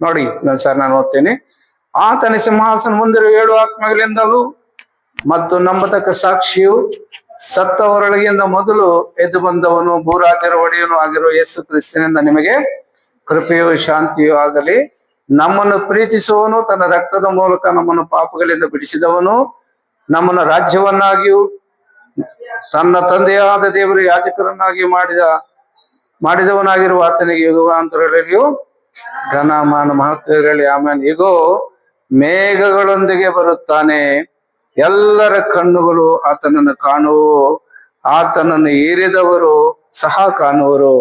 ನೋಡಿ ನಾನು ಓದ್ತೀನಿ. ಆತನ ಸಿಂಹಾಸನ ಮುಂದಿರುವ 7 ಆತ್ಮಗಳಿಂದಲೂ ಮತ್ತು ನಂಬತಕ್ಕ ಸಾಕ್ಷಿಯು ಸತ್ತವರೊಳಗಿಂದ ಮೊದಲು ಎದ್ದು ಬಂದವನು ಭೂರಾಜರ ಒಡೆಯನು ಆಗಿರುವ ಯೇಸು ಕ್ರಿಸ್ತನಿಂದ ನಿಮಗೆ ಕೃಪೆಯೂ ಶಾಂತಿಯೂ ಆಗಲಿ. ನಮ್ಮನ್ನು ಪ್ರೀತಿಸುವವನು ತನ್ನ ರಕ್ತದ ಮೂಲಕ ನಮ್ಮನ್ನು ಪಾಪಗಳಿಂದ ಬಿಡಿಸಿದವನು, ನಮ್ಮನ್ನು ರಾಜ್ಯವನ್ನಾಗಿಯೂ ತನ್ನ ತಂದೆಯಾದ ದೇವರು ಯಾಜಕರನ್ನಾಗಿ ಮಾಡಿದವನಾಗಿರುವ ಆತನಿಗೆ ಯುಗಾಂತರಗಳಿಗೂ ಘನಮಾನ ಮಹತ್ವ ಇರಲಿ. ಆಮೇಲೆ ಇಗೋ ಮೇಘಗಳೊಂದಿಗೆ ಬರುತ್ತಾನೆ, ಎಲ್ಲರ ಕಣ್ಣುಗಳು ಆತನನ್ನು ಕಾಣುವು, ಆತನನ್ನು ಏರಿದವರು ಸಹ ಕಾಣುವರು,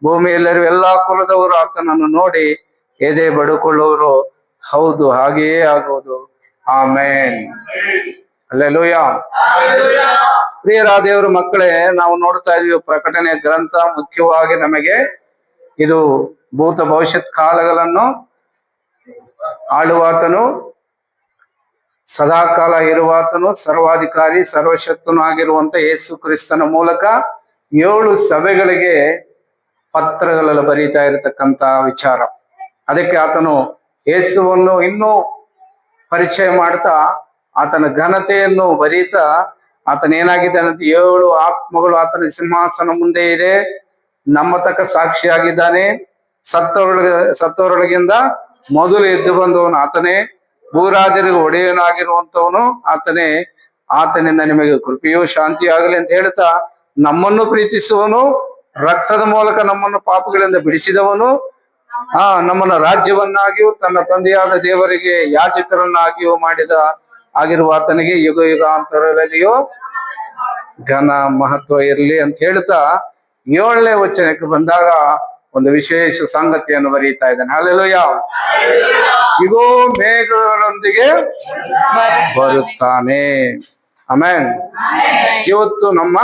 ಭೂಮಿಯಲ್ಲಿರುವ ಎಲ್ಲಾ ಕುಲದವರು ಆತನನ್ನು ನೋಡಿ ಎದೆ ಬಡುಕೊಳ್ಳುವರು. ಹೌದು, ಹಾಗೆಯೇ ಆಗುವುದು. ಆಮೇನ್. ಹಲ್ಲೆಲೂಯಾ. ಪ್ರಿಯರಾದ ದೇವರ ಮಕ್ಕಳೇ, ನಾವು ನೋಡ್ತಾ ಇದೀವಿ ಪ್ರಕಟಣೆ ಗ್ರಂಥ ಮುಖ್ಯವಾಗಿ ನಮಗೆ ಇದು ಭೂತ ಭವಿಷ್ಯತ್ ಕಾಲಗಳನ್ನು ಆಳುವಾತನು, ಸದಾಕಾಲ ಇರುವಾತನು, ಸರ್ವಾಧಿಕಾರಿ ಸರ್ವಶಕ್ತನು ಆಗಿರುವಂತ ಯೇಸು ಕ್ರಿಸ್ತನ ಮೂಲಕ 7 ಸಭೆಗಳಿಗೆ ಪತ್ರಗಳಲ್ಲಿ ಬರೀತಾ ಇರತಕ್ಕಂತ ವಿಚಾರ. ಅದಕ್ಕೆ ಆತನು ಯೇಸುವನ್ನು ಇನ್ನೂ ಪರಿಚಯ ಮಾಡ್ತಾ ಆತನ ಘನತೆಯನ್ನು ಬರೀತಾ ಆತನೇನಾಗಿದ್ದಾನಂತ 7 ಆತ್ಮಗಳು ಆತನ ಸಿಂಹಾಸನ ಮುಂದೆ ಇದೆ, ನಂಬತಕ್ಕ ಸಾಕ್ಷಿಯಾಗಿದ್ದಾನೆ, ಸತ್ತವರೊಳಗಿಂದ ಮೊದಲು ಎದ್ದು ಬಂದವನು ಆತನೇ, ಭೂರಾಜರಿಗೆ ಒಡೆಯನಾಗಿರುವಂತವನು ಆತನೇ, ಆತನಿಂದ ನಿಮಗೆ ಕೃಪೆಯೂ ಶಾಂತಿ ಆಗಲಿ ಅಂತ ಹೇಳ್ತಾ ನಮ್ಮನ್ನು ಪ್ರೀತಿಸುವನು, ರಕ್ತದ ಮೂಲಕ ನಮ್ಮನ್ನು ಪಾಪಗಳಿಂದ ಬಿಡಿಸಿದವನು, ನಮ್ಮನ್ನು ರಾಜ್ಯವನ್ನಾಗಿಯೂ ತನ್ನ ತಂದೆಯಾದ ದೇವರಿಗೆ ಯಾಜಕರನ್ನಾಗಿಯೂ ಆಗಿರುವ ಆತನಿಗೆ ಯುಗ ಯುಗಾಂತರದಲ್ಲಿಯೂ ಘನ ಮಹತ್ವ ಇರಲಿ ಅಂತ ಹೇಳ್ತಾ 7ನೇ ವಚನಕ್ಕೆ ಬಂದಾಗ ಒಂದು ವಿಶೇಷ ಸಂಗತಿಯನ್ನು ಬರೀತಾ ಇದ್ದಾನೆ. ಹಲ್ಲೆಲೂಯಾ. ಇಗೋ ಮೇಘಗಳೊಂದಿಗೆ ಬರುತ್ತಾನೆ. ಆಮೆನ್. ಇವತ್ತು ನಮ್ಮ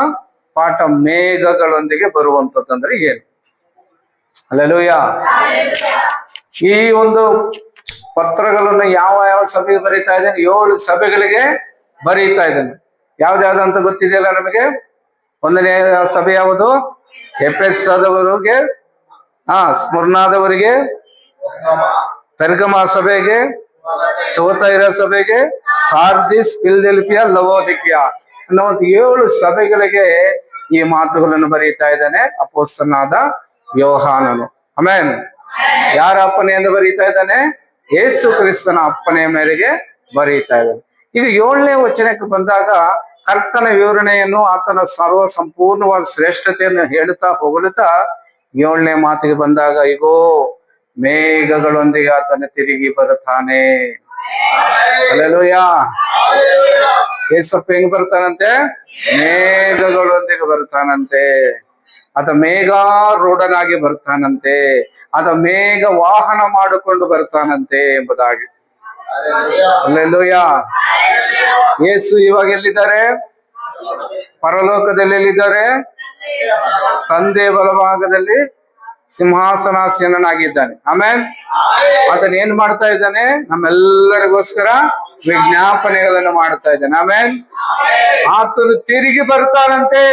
ಪಾಠ ಮೇಘಗಳೊಂದಿಗೆ ಬರುವಂತದಂದ್ರೆ ಏನು? ಹಲ್ಲೆಲೂಯಾ. ಈ ಒಂದು ಪತ್ರಗಳನ್ನು ಯಾವ ಸಭೆಗೆ ಬರೀತಾ ಇದ್ದಾನೆ? 7 ಸಭೆಗಳಿಗೆ ಬರೀತಾ ಇದ್ದಾನೆ. ಯಾವ್ದಾವ್ದಂತ ಗೊತ್ತಿದೆಯಲ್ಲ ನಮಗೆ? 1ನೇ ಸಭೆ ಯಾವುದು? ಎಫೆಸದವರಿಗೆ, ಸ್ಮುರ್ನಾದವರಿಗೆ, ಪೆರ್ಗಮ ಸಭೆಗೆ, ಥುವತೈರ ಸಭೆಗೆ, ಸಾರ್ದಿಸ್, ಫಿಲದೆಲ್ಫಿಯ, ಲವೋದಿಕೀಯ ಅನ್ನೋ 7 ಸಭೆಗಳಿಗೆ ಈ ಮಾತುಗಳನ್ನು ಬರೀತಾ ಇದ್ದಾನೆ ಅಪೊಸ್ತಲನಾದ ಯೋಹಾನನು. ಆಮೆನ್. ಯಾರ ಅಪ್ಪನೆಯಿಂದ ಬರೀತಾ ಇದ್ದಾನೆ? ಯೇಸು ಕ್ರಿಸ್ತನ ಅಪ್ಪನೆಯ ಮೇರೆಗೆ ಬರೀತಾ ಇದ್ದಾನೆ. ಈಗ 7ನೇ ವಚನಕ್ಕೆ ಬಂದಾಗ ಕರ್ತನ ವಿವರಣೆಯನ್ನು, ಆತನ ಸರ್ವ ಸಂಪೂರ್ಣವಾದ ಶ್ರೇಷ್ಠತೆಯನ್ನು ಹೇಳುತ್ತಾ ಹೊಗಳುತ್ತಾ 7ನೇ ಮಾತಿಗೆ ಬಂದಾಗ ಇಗೋ ಮೇಘಗಳೊಂದಿಗೆ ಆತನ ತಿರುಗಿ ಬರುತ್ತಾನೆ. ಹಲ್ಲೆಲೂಯಾ. ಯೇಸಪ್ಪ ಹೆಂಗ್ ಬರ್ತಾನಂತೆ? ಮೇಘಗಳೊಂದಿಗೆ ಬರ್ತಾನಂತೆ. ಆತ ಮೇಘಾರೂಢನಾಗಿ ಬರ್ತಾನಂತೆ, ಆತ ಮೇಘ ವಾಹನ ಮಾಡಿಕೊಂಡು ಬರ್ತಾನಂತೆ ಎಂಬುದಾಗಿ. ಹಲ್ಲೆಲೂಯಾ. ಯೇಸು ಇವಾಗ ಎಲ್ಲಿದ್ದಾರೆ? ಪರಲೋಕದಲ್ಲಿ ಎಲ್ಲಿದ್ದಾರೆ? ತಂದೆ ಬಲಭಾಗದಲ್ಲಿ ಸಿಂಹಾಸನಾಸೀನನಾಗಿದ್ದಾನೆ. ಆಮೇಲೆ ಆತನ ಏನ್ ಮಾಡ್ತಾ ಇದ್ದಾನೆ? ನಮ್ಮೆಲ್ಲರಿಗೋಸ್ಕರ ವಿಜ್ಞಾಪನೆಗಳನ್ನು ಮಾಡ್ತಾ ಇದ್ದಾನೆ. ಆಮೇಲೆ ಆತನು ತಿರುಗಿ ಬರ್ತಾನಂತೆ.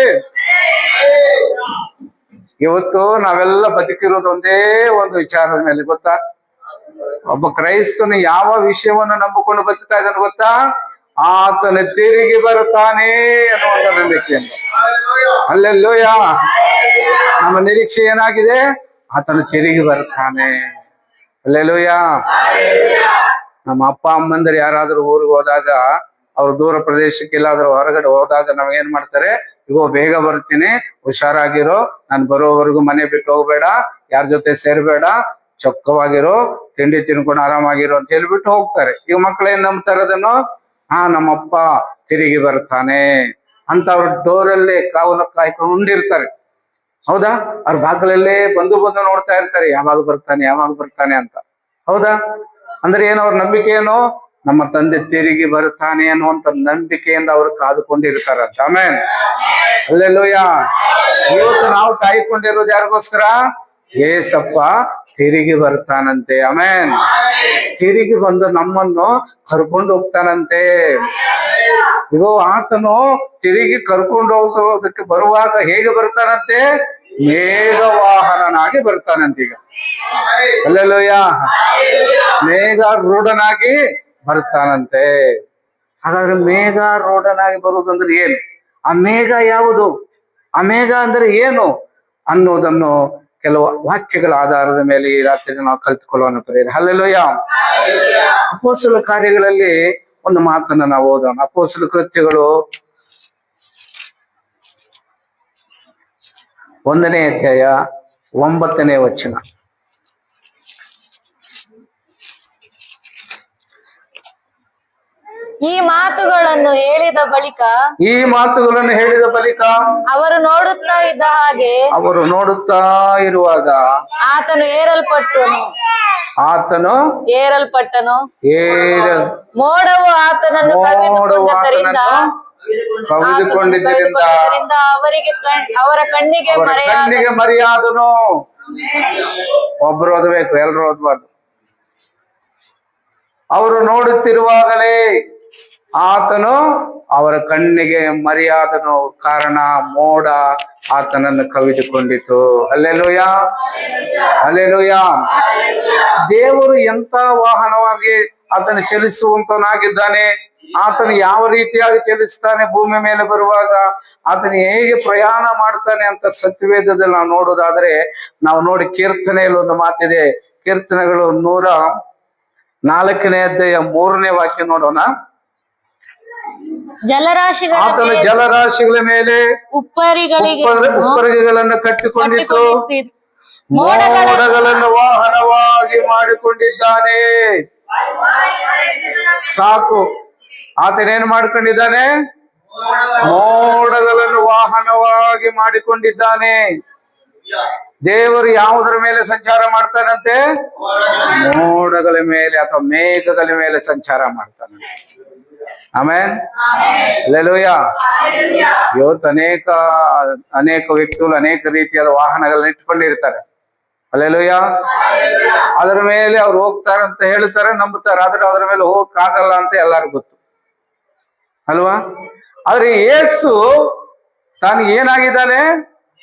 ಇವತ್ತು ನಾವೆಲ್ಲ ಬದುಕಿರೋದು ಒಂದೇ ಒಂದು ವಿಚಾರದ ಮೇಲೆ, ಗೊತ್ತಾ? ಒಬ್ಬ ಕ್ರೈಸ್ತನು ಯಾವ ವಿಷಯವನ್ನು ನಂಬಿಕೊಂಡು ಬದುಕ್ತಾ ಇದ್ದಾನೆ ಗೊತ್ತಾ? ಆತನ ತಿರುಗಿ ಬರುತ್ತಾನೆ ಅನ್ನುವಂತ ನಂಬಿಕೆಯನ್ನು. ಹಲ್ಲೆಲೂಯಾ. ನಮ್ಮ ನಿರೀಕ್ಷೆ ಏನಾಗಿದೆ? ಆತನ ತಿರುಗಿ ಬರ್ತಾನೆ. ಹಲ್ಲೆಲೂಯಾ. ನಮ್ಮ ಅಪ್ಪ ಅಮ್ಮಂದರು ಯಾರಾದ್ರೂ ಊರಿಗೆ ಹೋದಾಗ, ಅವ್ರು ದೂರ ಪ್ರದೇಶಕ್ಕೆ ಎಲ್ಲಾದ್ರೂ ಹೊರಗಡೆ ಹೋದಾಗ ನಾವೇನ್ ಮಾಡ್ತಾರೆ? ಇಗೋ ಬೇಗ ಬರ್ತೀನಿ, ಹುಷಾರಾಗಿರೋ, ನಾನು ಬರೋವರೆಗೂ ಮನೆ ಬಿಟ್ಟು ಹೋಗ್ಬೇಡ, ಯಾರ ಜೊತೆ ಸೇರ್ಬೇಡ, ಚೊಕ್ಕವಾಗಿರೋ, ತಿಂಡಿ ತಿನ್ಕೊಂಡು ಆರಾಮಾಗಿರೋ ಅಂತ ಹೇಳ್ಬಿಟ್ಟು ಹೋಗ್ತಾರೆ. ಈಗ ಮಕ್ಳು ಏನ್ ನಂಬ್ತಾರೆ ಅದನ್ನು? ನಮ್ಮಪ್ಪ ತಿರುಗಿ ಬರ್ತಾನೆ ಅಂತ ಅವ್ರ ಡೋರಲ್ಲೇ ಕಾಯ್ಕೊಂಡಿರ್ತಾರೆ. ಹೌದಾ? ಅವ್ರ ಬಾಗಿಲಲ್ಲೇ ಬಂದು ನೋಡ್ತಾ ಇರ್ತಾರೆ, ಯಾವಾಗ ಬರ್ತಾನೆ ಅಂತ. ಹೌದಾ? ಅಂದ್ರೆ ಏನು ಅವ್ರ ನಂಬಿಕೆ? ಏನು? ನಮ್ಮ ತಂದೆ ತಿರುಗಿ ಬರ್ತಾನೆ ಅನ್ನುವಂತ ನಂಬಿಕೆಯಿಂದ ಅವರು ಕಾದುಕೊಂಡಿರ್ತಾರಂತ. ಆಮೇನ್. ಹಲ್ಲೆಲೂಯಾ. ಇವತ್ತು ನಾವು ಕಾಯ್ಕೊಂಡಿರೋದು ಯಾರಿಗೋಸ್ಕರ? ಏಸಪ್ಪ ತಿರುಗಿ ಬರ್ತಾನಂತೆ. ಆಮೇನ್. ತಿರುಗಿ ಬಂದು ನಮ್ಮನ್ನು ಕರ್ಕೊಂಡು ಹೋಗ್ತಾನಂತೆ. ಇಗೋ ಆತನು ತಿರುಗಿ ಕರ್ಕೊಂಡು ಹೋಗೋದಕ್ಕೆ ಬರುವಾಗ ಹೇಗೆ ಬರ್ತಾನಂತೆ? ಮೇಘವಾಹನನಾಗಿ ಬರ್ತಾನಂತೀಗ. ಅಲ್ಲೆಲ್ಲೂಯ್ಯ, ಮೇಘಾರೂಢನಾಗಿ ಬರ್ತಾನಂತೆ. ಹಾಗಾದ್ರೆ ಮೇಘಾರೂಢನಾಗಿ ಬರುವುದಂದ್ರೆ ಏನು? ಆ ಮೇಘ ಯಾವುದು? ಆ ಮೇಘ ಅಂದ್ರೆ ಏನು ಅನ್ನೋದನ್ನು ಕೆಲವು ವಾಕ್ಯಗಳ ಆಧಾರದ ಮೇಲೆ ಈ ರಾತ್ರಿ ನಾವು ಕಲ್ತುಕೊಳ್ಳೋಣ ಪ್ರಿಯರೇ. ಹಲ್ಲೆಲೂಯ್ಯ. ಅಪೊಸ್ತಲ ಕಾರ್ಯಗಳಲ್ಲಿ ಒಂದು ಮಾತನ್ನ ನಾವು ಓದೋಣ. ಅಪೊಸ್ತಲ ಕೃತ್ಯಗಳು 1ನೇ ಅಧ್ಯಾಯ 9ನೇ ವಚನ. ಈ ಮಾತುಗಳನ್ನು ಹೇಳಿದ ಬಳಿಕ ಅವರು ನೋಡುತ್ತಾ ಇದ್ದ ಹಾಗೆ, ಅವರು ನೋಡುತ್ತಾ ಇರುವಾಗ ಆತನು ಏರಲ್ಪಟ್ಟನು. ಮೋಡವು ಆತನನ್ನು ಕವಿದುಕೊಂಡದ್ದರಿಂದ ಅವರ ಕಣ್ಣಿಗೆ ಮರೆಯಾದನು. ಒಬ್ರು ಓದಬೇಕು, ಎಲ್ರು ಓದ್ಬಾರ್ದು. ಅವರು ನೋಡುತ್ತಿರುವಾಗಲೇ ಆತನು ಅವರ ಕಣ್ಣಿಗೆ ಮರೆಯಾದನು, ಕಾರಣ ಮೋಡ ಆತನನ್ನು ಕವಿದುಕೊಂಡಿತು. Hallelujah, hallelujah. ದೇವರು ಎಂತ ವಾಹನವಾಗಿ ಆತನು ಚಲಿಸುವಂತನಾಗಿದ್ದಾನೆ. ಆತನು ಯಾವ ರೀತಿಯಾಗಿ ಚಲಿಸ್ತಾನೆ ಭೂಮಿ ಮೇಲೆ ಬರುವಾಗ, ಆತನು ಹೇಗೆ ಪ್ರಯಾಣ ಮಾಡ್ತಾನೆ ಅಂತ ಸತ್ಯವೇದದಲ್ಲಿ ನಾವು ನೋಡೋದಾದ್ರೆ, ನಾವು ನೋಡಿ ಕೀರ್ತನೆಯಲ್ಲಿ ಒಂದು ಮಾತಿದೆ. ಕೀರ್ತನೆಗಳು 104ನೇ ಅಧ್ಯಾಯ 3ನೇ ವಾಕ್ಯ ನೋಡೋಣ. ಆತನು ಜಲರಾಶಿಗಳ ಮೇಲೆ ಉಪ್ಪರಿಗೆಗಳನ್ನು ಕಟ್ಟಿಕೊಂಡಿತ್ತು, ಮೋಡಗಳನ್ನು ವಾಹನವಾಗಿ ಮಾಡಿಕೊಂಡಿದ್ದಾನೆ. ಸಾಕು, ಆತನೇನು ಮಾಡ್ಕೊಂಡಿದ್ದಾನೆ? ಮೋಡಗಳನ್ನು ವಾಹನವಾಗಿ ಮಾಡಿಕೊಂಡಿದ್ದಾನೆ. ದೇವರು ಯಾವುದರ ಮೇಲೆ ಸಂಚಾರ ಮಾಡ್ತಾನಂತೆ? ಮೋಡಗಳ ಮೇಲೆ ಅಥವಾ ಮೇಘಗಳ ಮೇಲೆ ಸಂಚಾರ ಮಾಡ್ತಾನೆ. ಆಮೇನ್, ಹಲ್ಲೆಲೂಯ. ಇವತ್ತು ಅನೇಕ ವ್ಯಕ್ತಿಗಳು ಅನೇಕ ರೀತಿಯಾದ ವಾಹನಗಳನ್ನ ಇಟ್ಕೊಂಡಿರ್ತಾರೆ. ಹಲ್ಲೆಲೂಯ. ಅದರ ಮೇಲೆ ಅವ್ರು ಹೋಗ್ತಾರೆ ಅಂತ ಹೇಳ್ತಾರೆ, ನಂಬುತ್ತಾರೆ. ಆದ್ರೆ ಅದರ ಮೇಲೆ ಹೋಗಕ್ಕಾಗಲ್ಲ ಅಂತ ಎಲ್ಲರಿಗೂ ಗೊತ್ತು ಅಲ್ವಾ? ಆದ್ರೆ ಯೇಸು ತಾನು ಏನಾಗಿದ್ದಾನೆ?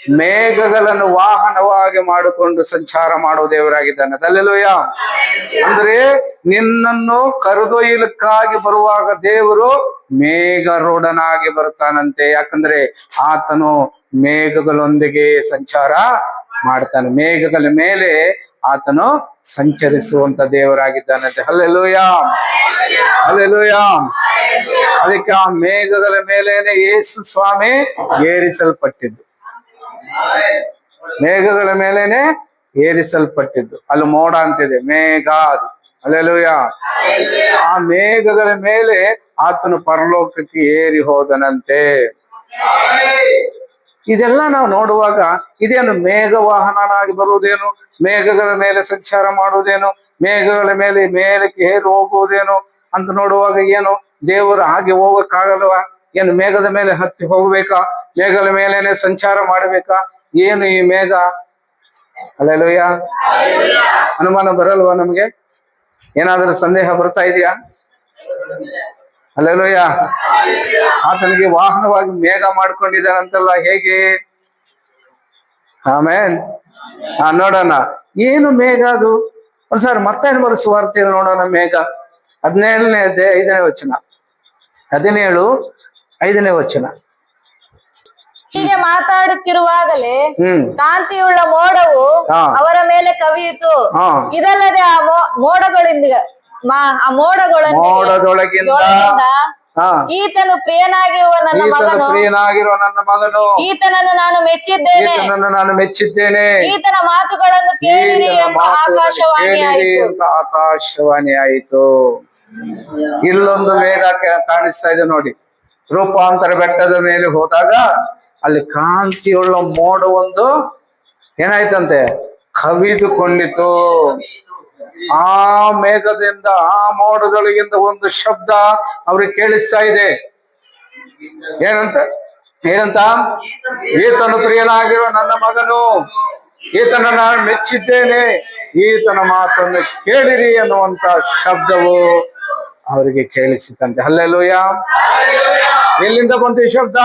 ಮೇಘಗಳನ್ನು ವಾಹನವಾಗಿ ಮಾಡಿಕೊಂಡು ಸಂಚಾರ ಮಾಡುವ ದೇವರಾಗಿದ್ದಾನೆ. ಹಲ್ಲೆಲೂಯ. ಅಂದ್ರೆ ನಿನ್ನನ್ನು ಕರೆದೊಯ್ಯಲಿಕ್ಕಾಗಿ ಬರುವಾಗ ದೇವರು ಮೇಘರೂಢನಾಗಿ ಬರ್ತಾನಂತೆ. ಯಾಕಂದ್ರೆ ಆತನು ಮೇಘಗಳೊಂದಿಗೆ ಸಂಚಾರ ಮಾಡ್ತಾನೆ. ಮೇಘಗಳ ಮೇಲೆ ಆತನು ಸಂಚರಿಸುವಂತ ದೇವರಾಗಿದ್ದಾನಂತೆ. Hallelujah, hallelujah. ಅದಕ್ಕೆ ಆ ಮೇಘಗಳ ಮೇಲೇನೆ ಯೇಸು ಸ್ವಾಮಿ ಏರಿಸಲ್ಪಟ್ಟಿದ್ದು. ಮೇಘಗಳ ಮೇಲೇನೆ ಏರಿಸಲ್ಪಟ್ಟಿದ್ದು. ಅಲ್ಲಿ ಮೋಡ ಅಂತಿದೆ, ಮೇಘ ಅದು. ಹಲ್ಲೆಲೂಯ. ಆ ಮೇಘಗಳ ಮೇಲೆ ಆತನು ಪರಲೋಕಕ್ಕೆ ಏರಿ ಹೋದನಂತೆ. ಇದೆಲ್ಲ ನಾವು ನೋಡುವಾಗ ಇದೇನು ಮೇಘವಾಹನನಾಗಿ ಬರುವುದೇನು? ಮೇಘಗಳ ಮೇಲೆ ಸಂಚಾರ ಮಾಡುವುದೇನು? ಮೇಘಗಳ ಮೇಲೆ ಮೇಲಕ್ಕೆ ಏರಿ ಹೋಗುವುದೇನು ಅಂತ ನೋಡುವಾಗ ಏನು ದೇವರು ಹಾಗೆ ಹೋಗಕ್ಕಾಗಲ್ವಾ? ಏನು ಮೇಘದ ಮೇಲೆ ಹತ್ತಿ ಹೋಗ್ಬೇಕಾ? ಮೇಘಗಳ ಮೇಲೇನೆ ಸಂಚಾರ ಮಾಡಬೇಕಾ? ಏನು ಈ ಮೇಘ? ಹಲ್ಲೆಲೂಯ. ಅನುಮಾನ ಬರಲ್ವಾ ನಮ್ಗೆ? ಏನಾದರೂ ಸಂದೇಹ ಬರ್ತಾ ಇದೆಯಾ? ಹಲ್ಲೆಲೂಯ. ಆತನಿಗೆ ವಾಹನವಾಗಿ ಮೇಘ ಮಾಡ್ಕೊಂಡಿದ್ದಾನಂತಲ್ಲ, ಹೇಗೆ? ಆಮೇನ್. ನೋಡೋಣ ಏನು ಮೇಘ ಅದು. ಒಂದ್ಸಾರಿ ಮತ್ತೇನು ಬರೋ ಸುವಾರ್ತೆಯಲ್ಲಿ ನೋಡೋಣ. ಮೇಘ 17ನೇ ಅಧ್ಯಾಯ 5ನೇ ವಚನ. 17:5ನೇ ವಚನ. ಹೀಗೆ ಮಾತಾಡುತ್ತಿರುವಾಗಲೇ ಕಾಂತಿಯುಳ್ಳ ಮೋಡವು ಅವರ ಮೇಲೆ ಕವಿಯಿತು. ಇದಲ್ಲದೆ ಆ ಮೋಡಗಳೊಳಗಿಂದ ಈತನು ಪ್ರಿಯನಾಗಿರುವ ನನ್ನ ಮಗನು, ಈತನನ್ನು ನಾನು ಮೆಚ್ಚಿದ್ದೇನೆ, ಈತನ ಮಾತುಗಳನ್ನು ಕೇಳಿರಿ ಎಂಬ ಆಕಾಶವಾಣಿ ಆಯಿತು. ಇಲ್ಲೊಂದು ಮೇಘ ಕಾಣಿಸ್ತಾ ಇದೆ ನೋಡಿ. ರೂಪಾಂತರ ಬೆಟ್ಟದ ಮೇಲೆ ಹೋದಾಗ ಅಲ್ಲಿ ಕಾಂತಿಯುಳ್ಳ ಮೋಡ ಒಂದು ಏನಾಯ್ತಂತೆ? ಕವಿದುಕೊಂಡಿತು. ಆ ಮೇಘದಿಂದ, ಆ ಮೋಡದೊಳಗಿಂದ ಒಂದು ಶಬ್ದ ಅವ್ರಿಗೆ ಕೇಳಿಸ್ತಾ ಇದೆ. ಏನಂತ? ಈತನು ಪ್ರಿಯನಾಗಿರುವ ನನ್ನ ಮಗನು, ಈತನ ನಾನು ಮೆಚ್ಚಿದ್ದೇನೆ, ಈತನ ಮಾತನ್ನು ಕೇಳಿರಿ ಅನ್ನುವಂತ ಶಬ್ದವು ಅವರಿಗೆ ಕೇಳಿಸಿತಂತೆ. ಹಲ್ಲೆಲೂಯ. ಎಲ್ಲಿಂದ ಬಂತು ಈ ಶಬ್ದ?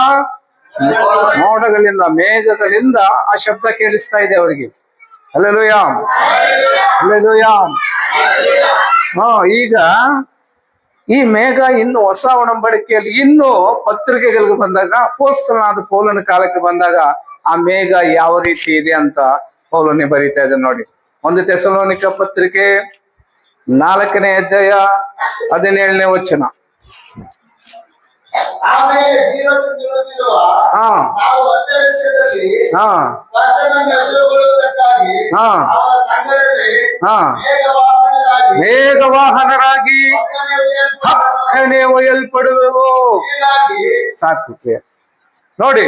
ಮೋಡಗಳಿಂದ ಮೇಘಗಳಿಂದ ಆ ಶಬ್ದ ಕೇಳಿಸ್ತಾ ಇದೆ ಅವರಿಗೆ. Hallelujah, hallelujah. ಈಗ ಈ ಮೇಘ ಇನ್ನು ಹೊಸ ಒಡಂಬಡಿಕೆಯಲ್ಲಿ ಇನ್ನು ಪತ್ರಿಕೆಗಳಿಗೆ ಬಂದಾಗ, ಅಪೊಸ್ತಲನಾದ ಪೌಲನ ಕಾಲಕ್ಕೆ ಬಂದಾಗ ಆ ಮೇಘ ಯಾವ ರೀತಿ ಇದೆ ಅಂತ ಪೌಲನೇ ಬರೀತಾ ಇದೆ ನೋಡಿ. 1 ಥೆಸಲೋನಿಕ ಪತ್ರಿಕೆ 4ನೇ ಅಧ್ಯಾಯ 17ನೇ ವಚನ. ಆಮೇಲೆ ಜೀವನದಲ್ಲಿರುವ ಹಾ ನಾವು ಅಂತರಿಕ್ಷದಲ್ಲಿ ಹಾ ಕರ್ತನನ್ನು ಎದುರುಗೊಳ್ಳುವುದಕ್ಕಾಗಿ ಹಾ ಅವರ ಸಂಗಡದಲ್ಲಿ ಹಾ ಮೇಘವಾಹನರಾಗಿ ಮೇಘವಾಹನರಾಗಿ ಹಕ್ಕನೆ ಒಯ್ಯಲ್ಪಡುವೆವು. ಹೀಗಾಗಿ ಸಾಕು ನೋಡಿ,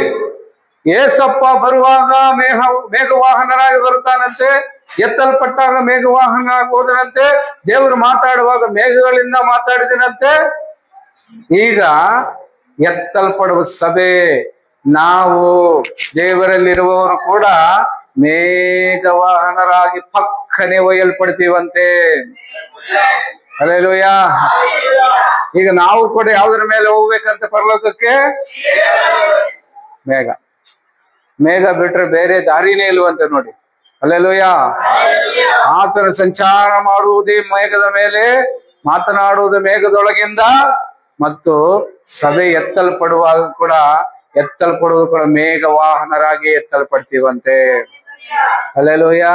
ಏಸಪ್ಪ ಬರುವಾಗ ಮೇಘವಾಹನರಾಗಿ ಬರುತ್ತಾನಂತೆ, ಎತ್ತಲ್ಪಟ್ಟಾಗ ಮೇಘವಾಹನ ಹೋದನಂತೆ, ದೇವರು ಮಾತಾಡುವಾಗ ಮೇಘಗಳಿಂದ ಮಾತಾಡಿದನಂತೆ. ಈಗ ಎತ್ತಲ್ಪಡುವ ಸಭೆ ನಾವು ದೇವರಲ್ಲಿರುವವರು ಕೂಡ ಮೇಘವಾಹನರಾಗಿ ಪಕ್ಕನೆ ಒಯ್ಯಲ್ಪಡ್ತೀವಂತೆ. ಹಲ್ಲೆಲೂಯಾ. ಈಗ ನಾವು ಕೂಡ ಯಾವುದರ ಮೇಲೆ ಹೋಗ್ಬೇಕಂತ ಪರಲೋಕಕ್ಕೆ? ಮೇಘ. ಮೇಘ ಬಿಟ್ರೆ ಬೇರೆ ದಾರಿನೇ ಇಲ್ವಂತೆ ನೋಡಿ. ಹಲ್ಲೆಲೂಯಾ. ಆತನ ಸಂಚಾರ ಮಾಡುವುದೇ ಮೇಘದ ಮೇಲೆ, ಮಾತನಾಡುವುದು ಮೇಘದೊಳಗಿಂದ, ಮತ್ತು ಸಭೆ ಎತ್ತಲ್ಪಡುವಾಗ ಕೂಡ ಮೇಘವಾಹನರಾಗಿ ಎತ್ತಲ್ಪಡ್ತೀವಂತೆ. ಹಲ್ಲೆಲೂಯಾ.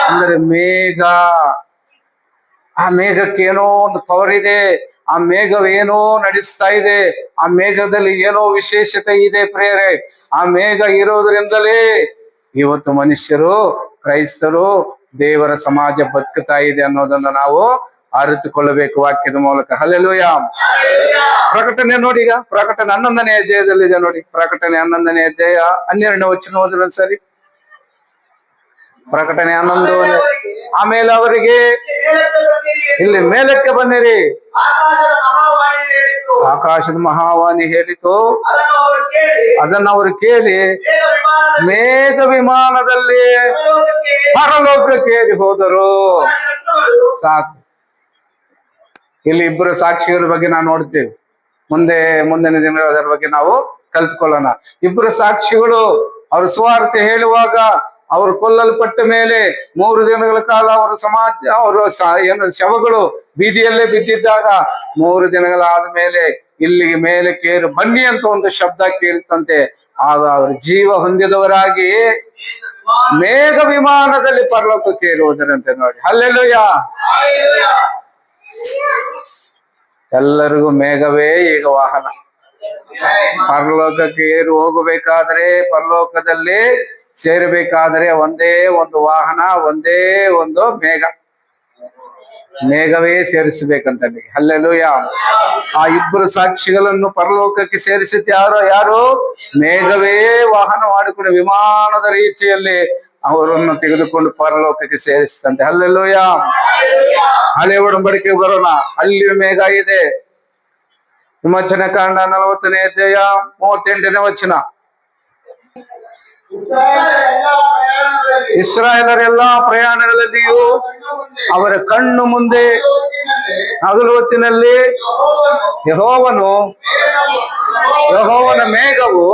ಅಂದ್ರೆ ಮೇಘ, ಆ ಮೇಘಕ್ಕೆ ಏನೋ ಒಂದು ಪವರ್ ಇದೆ, ಆ ಮೇಘವೇನೋ ನಡೆಸ್ತಾ ಇದೆ, ಆ ಮೇಘದಲ್ಲಿ ಏನೋ ವಿಶೇಷತೆ ಇದೆ ಪ್ರಿಯರೇ. ಆ ಮೇಘ ಇರೋದ್ರಿಂದಲೇ ಇವತ್ತು ಮನುಷ್ಯರು, ಕ್ರೈಸ್ತರು, ದೇವರ ಸಮಾಜ ಬದುಕುತ್ತಾ ಇದೆ ಅನ್ನೋದನ್ನ ನಾವು ಅರಿತುಕೊಳ್ಳಬೇಕು ವಾಕ್ಯದ ಮೂಲಕ. ಹಲ್ಲೆಲೂಯಾ. ಪ್ರಕಟಣೆ ನೋಡಿ, ಈಗ ಪ್ರಕಟಣೆ 11ನೇ ಅಧ್ಯಾಯದಲ್ಲಿದೆ ನೋಡಿ. ಪ್ರಕಟಣೆ 11ನೇ ಅಧ್ಯಾಯ 12ನೇ ವಚನ ಓದಿದ್ರೆ ಸರಿ. ಪ್ರಕಟಣೆ 11. ಆಮೇಲೆ ಅವರಿಗೆ ಇಲ್ಲಿ ಮೇಲಕ್ಕೆ ಬನ್ನಿರಿ, ಆಕಾಶದ ಮಹಾವಾಣಿ ಹೇಳಿತು, ಅದನ್ನು ಅವರು ಕೇಳಿ ಮೇಘ ವಿಮಾನದಲ್ಲಿ ಪರಲೋಕಕ್ಕೆ ಏರಿ ಹೋದರು. ಸಾಕು. ಇಲ್ಲಿ ಇಬ್ಬರು ಸಾಕ್ಷಿಗಳ ಬಗ್ಗೆ ನಾವು ನೋಡ್ತೀವಿ. ಮುಂದಿನ ದಿನಗಳ ಅದರ ಬಗ್ಗೆ ನಾವು ಕಲ್ತ್ಕೊಳ್ಳೋಣ. ಇಬ್ಬರು ಸಾಕ್ಷಿಗಳು ಅವರು ಸುವಾರ್ತೆ ಹೇಳುವಾಗ, ಅವರು ಕೊಲ್ಲಲ್ಪಟ್ಟ ಮೇಲೆ 3 ದಿನಗಳ ಕಾಲ ಅವರ ಶವಗಳು ಬೀದಿಯಲ್ಲೇ ಬಿದ್ದಿದ್ದಾಗ 3 ದಿನಗಳಾದ ಮೇಲೆ ಇಲ್ಲಿಗೆ ಮೇಲಕ್ಕೆ ಏರು ಬನ್ನಿ ಅಂತ ಒಂದು ಶಬ್ದ ಕೇಳ್ತಂತೆ. ಆಗ ಅವರು ಜೀವ ಹೊಂದಿದವರಾಗಿ ಮೇಘ ವಿಮಾನದಲ್ಲಿ ಪರಲೋಕಕ್ಕೆ ಏರುವುದರಂತೆ ನೋಡಿ. ಹಲ್ಲೆಲೂಯಾ. ಎಲ್ಲರಿಗೂ ಮೇಘವೇ ಈಗ ವಾಹನ. ಪರಲೋಕಕ್ಕೆ ಏರು ಹೋಗಬೇಕಾದ್ರೆ, ಪರಲೋಕದಲ್ಲಿ ಸೇರಬೇಕಾದ್ರೆ ಒಂದೇ ಒಂದು ವಾಹನ, ಒಂದೇ ಒಂದು ಮೇಘವೇ ಸೇರಿಸಬೇಕಂತ. ಹಲ್ಲೆಲೂಯಾ. ಆ ಇಬ್ಬರು ಸಾಕ್ಷಿಗಳನ್ನು ಪರಲೋಕಕ್ಕೆ ಸೇರಿಸಿದ ಯಾರು? ಮೇಘವೇ ವಾಹನ ಮಾಡಿಕೊಂಡು ವಿಮಾನದ ರೀತಿಯಲ್ಲಿ ಅವರನ್ನು ತೆಗೆದುಕೊಂಡು ಪರಲೋಕಕ್ಕೆ ಸೇರಿಸ್ತಂತೆ. ಹಲ್ಲೆಲೂಯಾ. ಹಳೆ ಒಡಂಬಡಿಕೆ ಬರೋಣ, ಅಲ್ಲಿ ಮೇಘ ಇದೆ. ವಿಮೋಚನೆ ಕಾಂಡ 40ನೇ ಅಧ್ಯಾಯ 38ನೇ ವಚನ. ಇಸ್ರಾಯೇಲರೆಲ್ಲಾ ಪ್ರಯಾಣಗಳಲ್ಲಿಯೂ ಅವರ ಕಣ್ಣು ಮುಂದೆ ಹಗಲು ಹೊತ್ತಿನಲ್ಲಿ ಯೆಹೋವನ ಮೇಘವು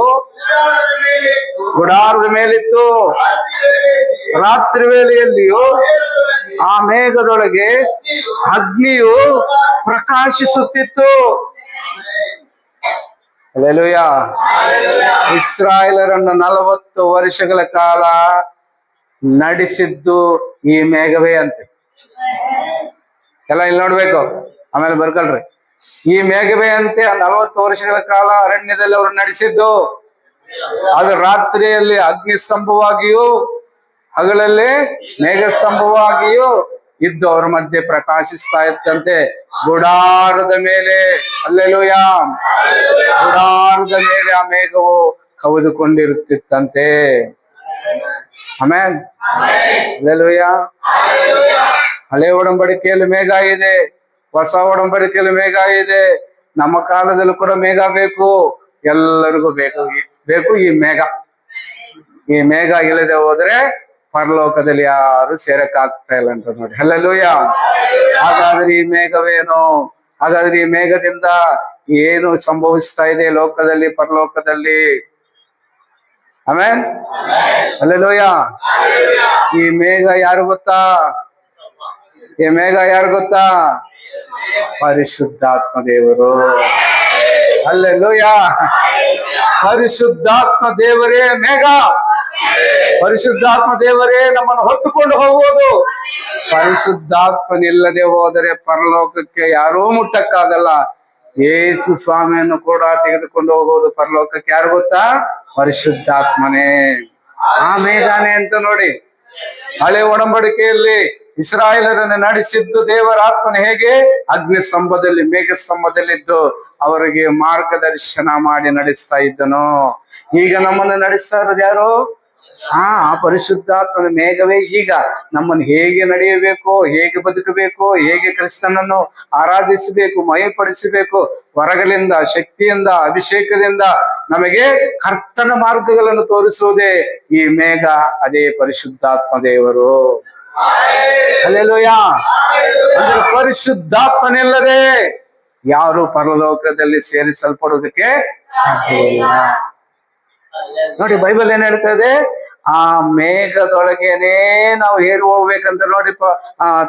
ಗುಡಾರದ ಮೇಲಿತ್ತು. ರಾತ್ರಿ ವೇಳೆಯಲ್ಲಿಯೂ ಆ ಮೇಘದೊಳಗೆ ಅಗ್ನಿಯು ಪ್ರಕಾಶಿಸುತ್ತಿತ್ತು. ಹಲ್ಲೆಲೂಯಾ. ಇಸ್ರಾಯೇಲರನ್ನು 40 ವರ್ಷಗಳ ಕಾಲ ನಡೆಸಿದ್ದು ಈ ಮೇಘವೇ ಅಂತೆ. ಎಲ್ಲ ಇಲ್ಲಿ ನೋಡ್ಬೇಕು, ಆಮೇಲೆ ಬರ್ಕಲ್ರಿ. ಈ ಮೇಘವೇ ಅಂತೆ 40 ವರ್ಷಗಳ ಕಾಲ ಅರಣ್ಯದಲ್ಲಿ ಅವರು ನಡೆಸಿದ್ದು. ಅದು ರಾತ್ರಿಯಲ್ಲಿ ಅಗ್ನಿ ಸ್ತಂಭವಾಗಿಯೂ ಹಗಲಲ್ಲಿ ಮೇಘ ಸ್ತಂಭವಾಗಿಯೂ ಇದ್ದು ಅವರ ಮಧ್ಯೆ ಪ್ರಕಾಶಿಸ್ತಾ ಇತ್ತಂತೆ. ಗುಡಾರದ ಮೇಲೆ, ಹಲ್ಲೆಲೂಯಾ, ಗುಡಾರದ ಮೇಲೆ ಆ ಮೇಘವು ಕವಿದುಕೊಂಡಿರುತ್ತಿತ್ತಂತೆ. ಆಮೆನ್. ಹಲ್ಲೆಲೂಯಾ. ಹಳೆ ಒಡಂಬಡಿಕೆಯಲ್ಲಿ ಮೇಘ ಇದೆ, ಹೊಸ ಒಡಂಬಡಿಕೆಯಲ್ಲಿ ಮೇಘ ಇದೆ. ನಮ್ಮ ಕಾಲದಲ್ಲೂ ಕೂಡ ಮೇಘ ಬೇಕು, ಎಲ್ಲರಿಗೂ ಬೇಕು ಈ ಮೇಘ. ಈ ಮೇಘ ಇಲ್ಲದೆ ಹೋದ್ರೆ ಪರಲೋಕದಲ್ಲಿ ಯಾರು ಸೇರಕ್ಕಾಗ್ತಾ ಇಲ್ಲ ಅಂತ ನೋಡಿ. ಹಲ್ಲೆಲೂಯಾ. ಹಾಗಾದ್ರೆ ಈ ಮೇಘವೇನು? ಹಾಗಾದ್ರೆ ಈ ಮೇಘದಿಂದ ಏನು ಸಂಭವಿಸ್ತಾ ಇದೆ ಲೋಕದಲ್ಲಿ, ಪರಲೋಕದಲ್ಲಿ? ಆಮೆನ್. ಹಲ್ಲೆಲೂಯ. ಈ ಮೇಘ ಯಾರು ಗೊತ್ತಾ? ಈ ಮೇಘ ಯಾರು ಗೊತ್ತಾ? ಪರಿಶುದ್ಧಾತ್ಮ ದೇವರು. ಹಲ್ಲೆಲೂಯ. ಪರಿಶುದ್ಧಾತ್ಮ ದೇವರೇ ಮೇಘ. ಪರಿಶುದ್ಧಾತ್ಮ ದೇವರೇ ನಮ್ಮನ್ನು ಹೊತ್ತುಕೊಂಡು ಹೋಗುವುದು. ಪರಿಶುದ್ಧಾತ್ಮನಿಲ್ಲದೆ ಹೋದರೆ ಪರಲೋಕಕ್ಕೆ ಯಾರೂ ಮುಟ್ಟಕ್ಕಾಗಲ್ಲ. ಯೇಸು ಸ್ವಾಮಿಯನ್ನು ಕೂಡ ತೆಗೆದುಕೊಂಡು ಹೋಗುವುದು ಪರಲೋಕಕ್ಕೆ ಯಾರು ಗೊತ್ತಾ? ಪರಿಶುದ್ಧಾತ್ಮನೇ. ಆ ಮೇಘಾನೆ ಅಂತ ನೋಡಿ. ಹಳೆ ಒಡಂಬಡಿಕೆಯಲ್ಲಿ ಇಸ್ರಾಯೇಲರನ್ನು ನಡೆಸಿದ್ದು ದೇವರ ಆತ್ಮನ ಹೇಗೆ? ಅಗ್ನಿ ಸ್ತಂಭದಲ್ಲಿ, ಮೇಘ ಸ್ತಂಭದಲ್ಲಿದ್ದು ಅವರಿಗೆ ಮಾರ್ಗದರ್ಶನ ಮಾಡಿ ನಡೆಸ್ತಾ ಇದ್ದನು. ಈಗ ನಮ್ಮನ್ನು ನಡೆಸ್ತಾ ಇರೋದು ಯಾರು? ಆ ಪರಿಶುದ್ಧಾತ್ಮನ ಮೇಘವೇ ಈಗ ನಮ್ಮನ್ನು ಹೇಗೆ ನಡೆಯಬೇಕು, ಹೇಗೆ ಬದುಕಬೇಕು, ಹೇಗೆ ಕ್ರಿಸ್ತನನ್ನು ಆರಾಧಿಸಬೇಕು, ಮಹಿಪಡಿಸಬೇಕು, ಹೊರಗಲಿಂದ, ಶಕ್ತಿಯಿಂದ, ಅಭಿಷೇಕದಿಂದ ನಮಗೆ ಕರ್ತನ ಮಾರ್ಗಗಳನ್ನು ತೋರಿಸುವುದೇ ಈ ಮೇಘ. ಅದೇ ಪರಿಶುದ್ಧಾತ್ಮ ದೇವರು. ಹಲ್ಲೆಲೂಯಾ. ಅಂದ್ರೆ ಪರಿಶುದ್ಧಾತ್ಮನಿಲ್ಲದೆ ಯಾರು ಪರಲೋಕದಲ್ಲಿ ಸೇರಿಸಲ್ಪಡುವುದಕ್ಕೆ ಸಾಧ್ಯವಿಲ್ಲ. ನೋಡಿ, ಬೈಬಲ್ ಏನ್ ಹೇಳ್ತದೆ? ಆ ಮೇಘದೊಳಗೇನೆ ನಾವು ಏರಿ ಹೋಗ್ಬೇಕಂತ ನೋಡಿ.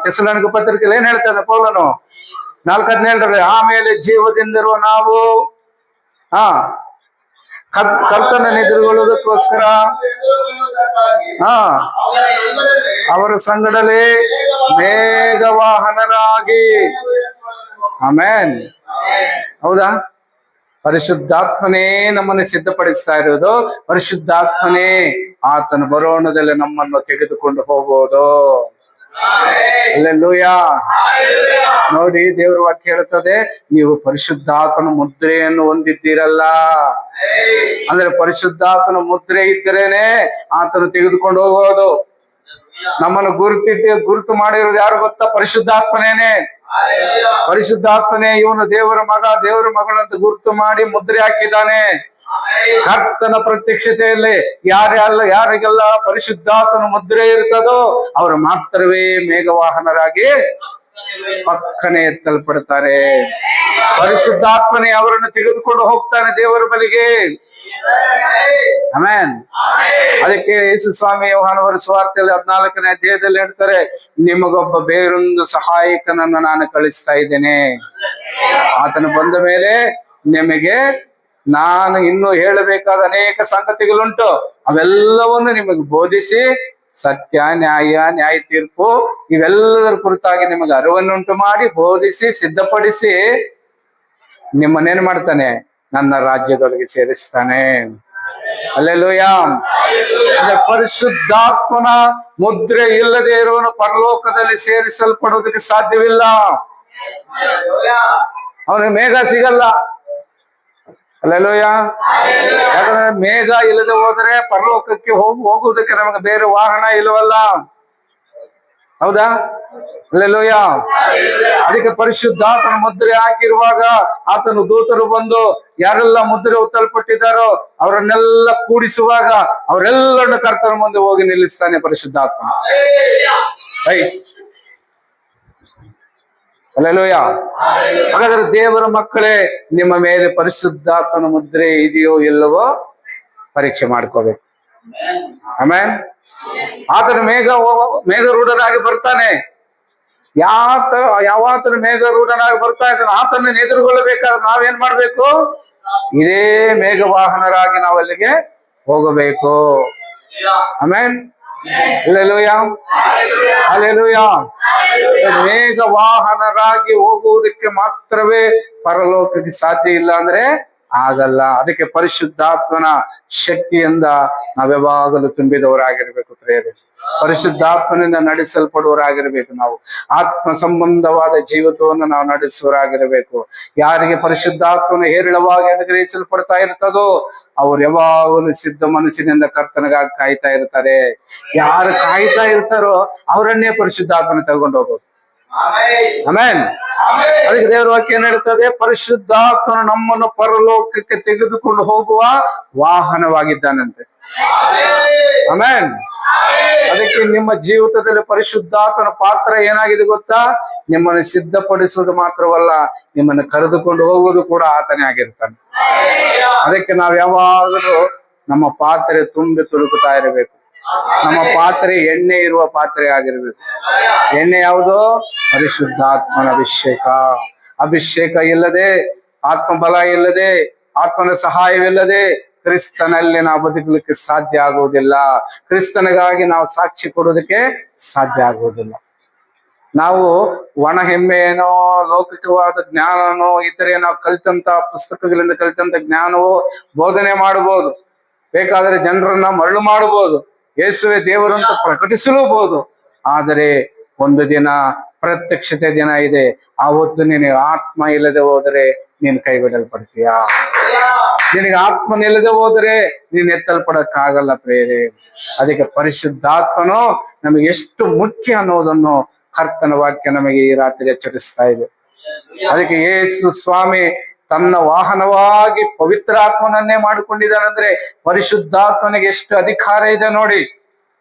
ಥೆಸಲೋನಿಕ ಪತ್ರಿಕೆಯಲ್ಲಿ ಏನ್ ಹೇಳ್ತದೆ ಪೌಲನು? 4:17 ಆಮೇಲೆ ಜೀವದಿಂದಿರುವ ನಾವು ಕರ್ತನ ಎದುರುಗೊಳ್ಳುವುದಕ್ಕೋಸ್ಕರ ಅವರ ಸಂಗಡಲೇ ಮೇಘವಾಹನರಾಗಿ. ಆಮೆನ್. ಹೌದಾ? ಪರಿಶುದ್ಧಾತ್ಮನೇ ನಮ್ಮನ್ನು ಸಿದ್ಧಪಡಿಸ್ತಾ ಇರೋದು. ಪರಿಶುದ್ಧಾತ್ಮನೇ ಆತನ ಬರೋಣದಲ್ಲಿ ನಮ್ಮನ್ನು ತೆಗೆದುಕೊಂಡು ಹೋಗುವುದು. ಹಲ್ಲೆಲೂಯಾ. ನೋಡಿ, ದೇವರ ವಾಕ್ಯ ಹೇಳುತ್ತದೆ, ನೀವು ಪರಿಶುದ್ಧಾತ್ಮನ ಮುದ್ರೆಯನ್ನು ಹೊಂದಿದ್ದೀರಲ್ಲ. ಅಂದ್ರೆ ಪರಿಶುದ್ಧಾತ್ಮನ ಮುದ್ರೆ ಇದ್ದರೇನೆ ಆತನು ತೆಗೆದುಕೊಂಡು ಹೋಗೋದು. ನಮ್ಮನ್ನು ಗುರುತು ಮಾಡಿರೋದು ಯಾರು ಗೊತ್ತಾ? ಪರಿಶುದ್ಧಾತ್ಮನೇನೆ. ಪರಿಶುದ್ಧಾತ್ಮನೇ ಇವನು ದೇವರ ಮಗ, ದೇವರ ಮಗಳಂತ ಗುರುತು ಮಾಡಿ ಮುದ್ರೆ ಹಾಕಿದ್ದಾನೆ. ಕರ್ತನ ಪ್ರತ್ಯಕ್ಷತೆಯಲ್ಲಿ ಯಾರಿಗೆಲ್ಲ ಪರಿಶುದ್ಧಾತ್ಮನ ಮುದ್ರೆ ಇರ್ತದೋ ಅವರು ಮಾತ್ರವೇ ಮೇಘವಾಹನರಾಗಿ ಪಕ್ಕನೆ ಎತ್ತಲ್ಪಡ್ತಾರೆ. ಪರಿಶುದ್ಧಾತ್ಮನೇ ಅವರನ್ನು ತೆಗೆದುಕೊಂಡು ಹೋಗ್ತಾನೆ ದೇವರ ಬಳಿಗೆ. ಆಮೆನ್. ಅದಕ್ಕೆ ಯೇಸು ಸ್ವಾಮಿ ಯೋಹಾನವರ ಸುವಾರ್ತೆಯಲ್ಲಿ 14ನೇ ಅಧ್ಯಾಯದಲ್ಲಿ ಹೇಳ್ತಾರೆ, ನಿಮಗೊಬ್ಬ ಬೇರೊಂದು ಸಹಾಯಕನನ್ನು ನಾನು ಕಳಿಸ್ತಾ ಇದ್ದೇನೆ. ಆತನು ಬಂದ ಮೇಲೆ ನಿಮಗೆ ನಾನು ಇನ್ನೂ ಹೇಳಬೇಕಾದ ಅನೇಕ ಸಂಗತಿಗಳುಂಟು. ಅವೆಲ್ಲವನ್ನು ನಿಮಗೆ ಬೋಧಿಸಿ ಸತ್ಯ, ನ್ಯಾಯ ತೀರ್ಪು ಇವೆಲ್ಲದರ ಕುರಿತಾಗಿ ನಿಮಗೆ ಅರಿವನ್ನುಂಟು ಮಾಡಿ ಬೋಧಿಸಿ ಸಿದ್ಧಪಡಿಸಿ ನಿಮ್ಮನ್ನೇನು ಮಾಡ್ತಾನೆ? ನನ್ನ ರಾಜ್ಯದೊಳಗೆ ಸೇರಿಸ್ತಾನೆ. ಹಲ್ಲೆಲೂಯಾ. ಪರಿಶುದ್ಧಾತ್ಮನ ಮುದ್ರೆ ಇಲ್ಲದೆ ಇರುವನು ಪರಲೋಕದಲ್ಲಿ ಸೇರಿಸಲ್ಪಡುವುದಕ್ಕೆ ಸಾಧ್ಯವಿಲ್ಲ. ಅವನಿಗೆ ಮೇಘ ಸಿಗಲ್ಲ. ಹಲ್ಲೆಲೂಯಾ. ಯಾಕಂದ್ರೆ ಮೇಘ ಇಲ್ಲದೆ ಹೋದ್ರೆ ಪರಲೋಕಕ್ಕೆ ಹೋಗುವುದಕ್ಕೆ ನಮಗೆ ಬೇರೆ ವಾಹನ ಇಲ್ಲವಲ್ಲ. ಹೌದಾ? ಹಲ್ಲೆಲೂಯಾ. ಅದಕ್ಕೆ ಪರಿಶುದ್ಧಾತ್ಮನ ಮುದ್ರೆ ಹಾಕಿರುವಾಗ ಆತನು ದೂತರು ಬಂದು ಯಾರೆಲ್ಲ ಮುದ್ರೆ ಒತ್ತಲ್ಪಟ್ಟಿದ್ದಾರೋ ಅವರನ್ನೆಲ್ಲ ಕೂಡಿಸುವಾಗ ಅವರೆಲ್ಲರನ್ನು ಕರ್ತನ ಮುಂದೆ ಹೋಗಿ ನಿಲ್ಲಿಸ್ತಾನೆ ಪರಿಶುದ್ಧಾತ್ಮ. ಹಲ್ಲೆಲೂಯಾ. ಹಾಗಾದ್ರೆ ದೇವರ ಮಕ್ಕಳೇ, ನಿಮ್ಮ ಮೇಲೆ ಪರಿಶುದ್ಧಾತ್ಮನ ಮುದ್ರೆ ಇದೆಯೋ ಇಲ್ಲವೋ ಪರೀಕ್ಷೆ ಮಾಡ್ಕೋಬೇಕು. ಆಮೆನ್. ಆತನ ಮೇಘರೂಢನಾಗಿ ಬರ್ತಾನೆ. ಯಾವಾತನ ಮೇಘರೂಢನಾಗಿ ಬರ್ತಾ ಇದ್ದಾನೆ ಆತನ ಎದುರುಗೊಳ್ಳಬೇಕಾದ್ರೆ ನಾವೇನ್ ಮಾಡ್ಬೇಕು? ಇದೇ ಮೇಘವಾಹನರಾಗಿ ನಾವು ಅಲ್ಲಿಗೆ ಹೋಗಬೇಕು. ಆಮೆನ್. ಹಲ್ಲೆಲೂಯಾ. ಹಲ್ಲೆಲೂಯಾ. ಮೇಘವಾಹನರಾಗಿ ಹೋಗುವುದಕ್ಕೆ ಮಾತ್ರವೇ ಪರಲೋಕಕ್ಕೆ ಸಾಧ್ಯ ಇಲ್ಲ ಅಂದ್ರೆ ಆಗಲ್ಲ. ಅದಕ್ಕೆ ಪರಿಶುದ್ಧಾತ್ಮನ ಶಕ್ತಿಯಿಂದ ನಾವ್ಯಾವಾಗಲೂ ತುಂಬಿದವರಾಗಿರ್ಬೇಕು ಪ್ರೇರೆ. ಪರಿಶುದ್ಧಾತ್ಮನಿಂದ ನಡೆಸಲ್ಪಡುವವರಾಗಿರ್ಬೇಕು. ನಾವು ಆತ್ಮ ಸಂಬಂಧವಾದ ಜೀವಿತವನ್ನು ನಾವು ನಡೆಸುವವರಾಗಿರಬೇಕು. ಯಾರಿಗೆ ಪರಿಶುದ್ಧಾತ್ಮನ ಹೇರಳವಾಗಿ ಅನುಗ್ರಹಿಸಲ್ಪಡ್ತಾ ಇರ್ತದೋ ಅವ್ರು ಯಾವಾಗಲೂ ಸಿದ್ಧ ಮನಸ್ಸಿನಿಂದ ಕರ್ತನಿಗಾಗಿ ಕಾಯ್ತಾ ಇರ್ತಾರೆ. ಯಾರು ಕಾಯ್ತಾ ಇರ್ತಾರೋ ಅವರನ್ನೇ ಪರಿಶುದ್ಧಾತ್ಮನ ತಗೊಂಡು ಹೋಗೋದು. ಆಮೆನ್. ಅದಕ್ಕೆ ದೇವರ ವಾಕ್ಯ ಏನ್ ಹೇಳ್ತದೆ? ಪರಿಶುದ್ಧಾತ್ಮನು ನಮ್ಮನ್ನು ಪರಲೋಕಕ್ಕೆ ತೆಗೆದುಕೊಂಡು ಹೋಗುವ ವಾಹನವಾಗಿದ್ದಾನಂತೆ. ಆಮೆನ್. ಅದಕ್ಕೆ ನಿಮ್ಮ ಜೀವಿತದಲ್ಲಿ ಪರಿಶುದ್ಧಾತ್ಮನ ಪಾತ್ರ ಏನಾಗಿದೆ ಗೊತ್ತಾ? ನಿಮ್ಮನ್ನು ಸಿದ್ಧಪಡಿಸುವುದು ಮಾತ್ರವಲ್ಲ, ನಿಮ್ಮನ್ನು ಕರೆದುಕೊಂಡು ಹೋಗುವುದು ಕೂಡ ಆತನೇ ಆಗಿರ್ತಾನೆ. ಅದಕ್ಕೆ ನಾವು ಯಾವಾಗಲೂ ನಮ್ಮ ಪಾತ್ರೆ ತುಂಬಿ ತುಳುಕುತ್ತಾ ಇರಬೇಕು. ನಮ್ಮ ಪಾತ್ರೆ ಎಣ್ಣೆ ಇರುವ ಪಾತ್ರೆ ಆಗಿರ್ಬೇಕು. ಎಣ್ಣೆ ಯಾವುದು? ಪರಿಶುದ್ಧಾತ್ಮನ ಅಭಿಷೇಕ. ಅಭಿಷೇಕ ಇಲ್ಲದೆ, ಆತ್ಮಬಲ ಇಲ್ಲದೆ, ಆತ್ಮನ ಸಹಾಯವಿಲ್ಲದೆ ಕ್ರಿಸ್ತನಲ್ಲಿ ನಾವು ಬದುಕಲಿಕ್ಕೆ ಸಾಧ್ಯ ಆಗುವುದಿಲ್ಲ. ಕ್ರಿಸ್ತನಿಗಾಗಿ ನಾವು ಸಾಕ್ಷಿ ಕೊಡೋದಕ್ಕೆ ಸಾಧ್ಯ ಆಗುವುದಿಲ್ಲ. ನಾವು ಒಣ ಹೆಮ್ಮೆಯೇನೋ, ಲೌಕಿಕವಾದ ಜ್ಞಾನನೋ, ಇತರೆ ನಾವು ಕಲಿತಂತ ಪುಸ್ತಕಗಳಿಂದ ಕಲಿತಂತ ಜ್ಞಾನವೋ ಬೋಧನೆ ಮಾಡಬಹುದು. ಬೇಕಾದರೆ ಜನರನ್ನ ಮರಳು ಮಾಡಬಹುದು, ಯೇಸುವೆ ದೇವರು ಅಂತ ಪ್ರಕಟಿಸಲೂಬಹುದು. ಆದರೆ ಒಂದು ದಿನ ಪ್ರತ್ಯಕ್ಷತೆ ದಿನ ಇದೆ. ಆವತ್ತು ನಿನಗೆ ಆತ್ಮ ಇಲ್ಲದೆ ಹೋದರೆ ನೀನು ಕೈ ಬಿಡಲ್ಪಡ್ತೀಯಾ? ನಿನಗೆ ಆತ್ಮನಿಲ್ಲದೆ ಹೋದರೆ ನೀನ್ ಎತ್ತಲ್ಪಡಕ್ಕಾಗಲ್ಲ ಪ್ರೇರೆ. ಅದಕ್ಕೆ ಪರಿಶುದ್ಧಾತ್ಮನು ನಮಗೆ ಎಷ್ಟು ಮುಖ್ಯ ಅನ್ನೋದನ್ನು ಕರ್ತನ ವಾಕ್ಯ ನಮಗೆ ಈ ರಾತ್ರಿ ಎಚ್ಚರಿಸ್ತಾ ಇದೆ. ಅದಕ್ಕೆ ಯೇಸು ಸ್ವಾಮಿ ತನ್ನ ವಾಹನವಾಗಿ ಪವಿತ್ರಾತ್ಮನನ್ನೇ ಮಾಡಿಕೊಂಡಿದ್ದಾನಂದ್ರೆ ಪರಿಶುದ್ಧಾತ್ಮನಿಗೆ ಎಷ್ಟು ಅಧಿಕಾರ ಇದೆ ನೋಡಿ.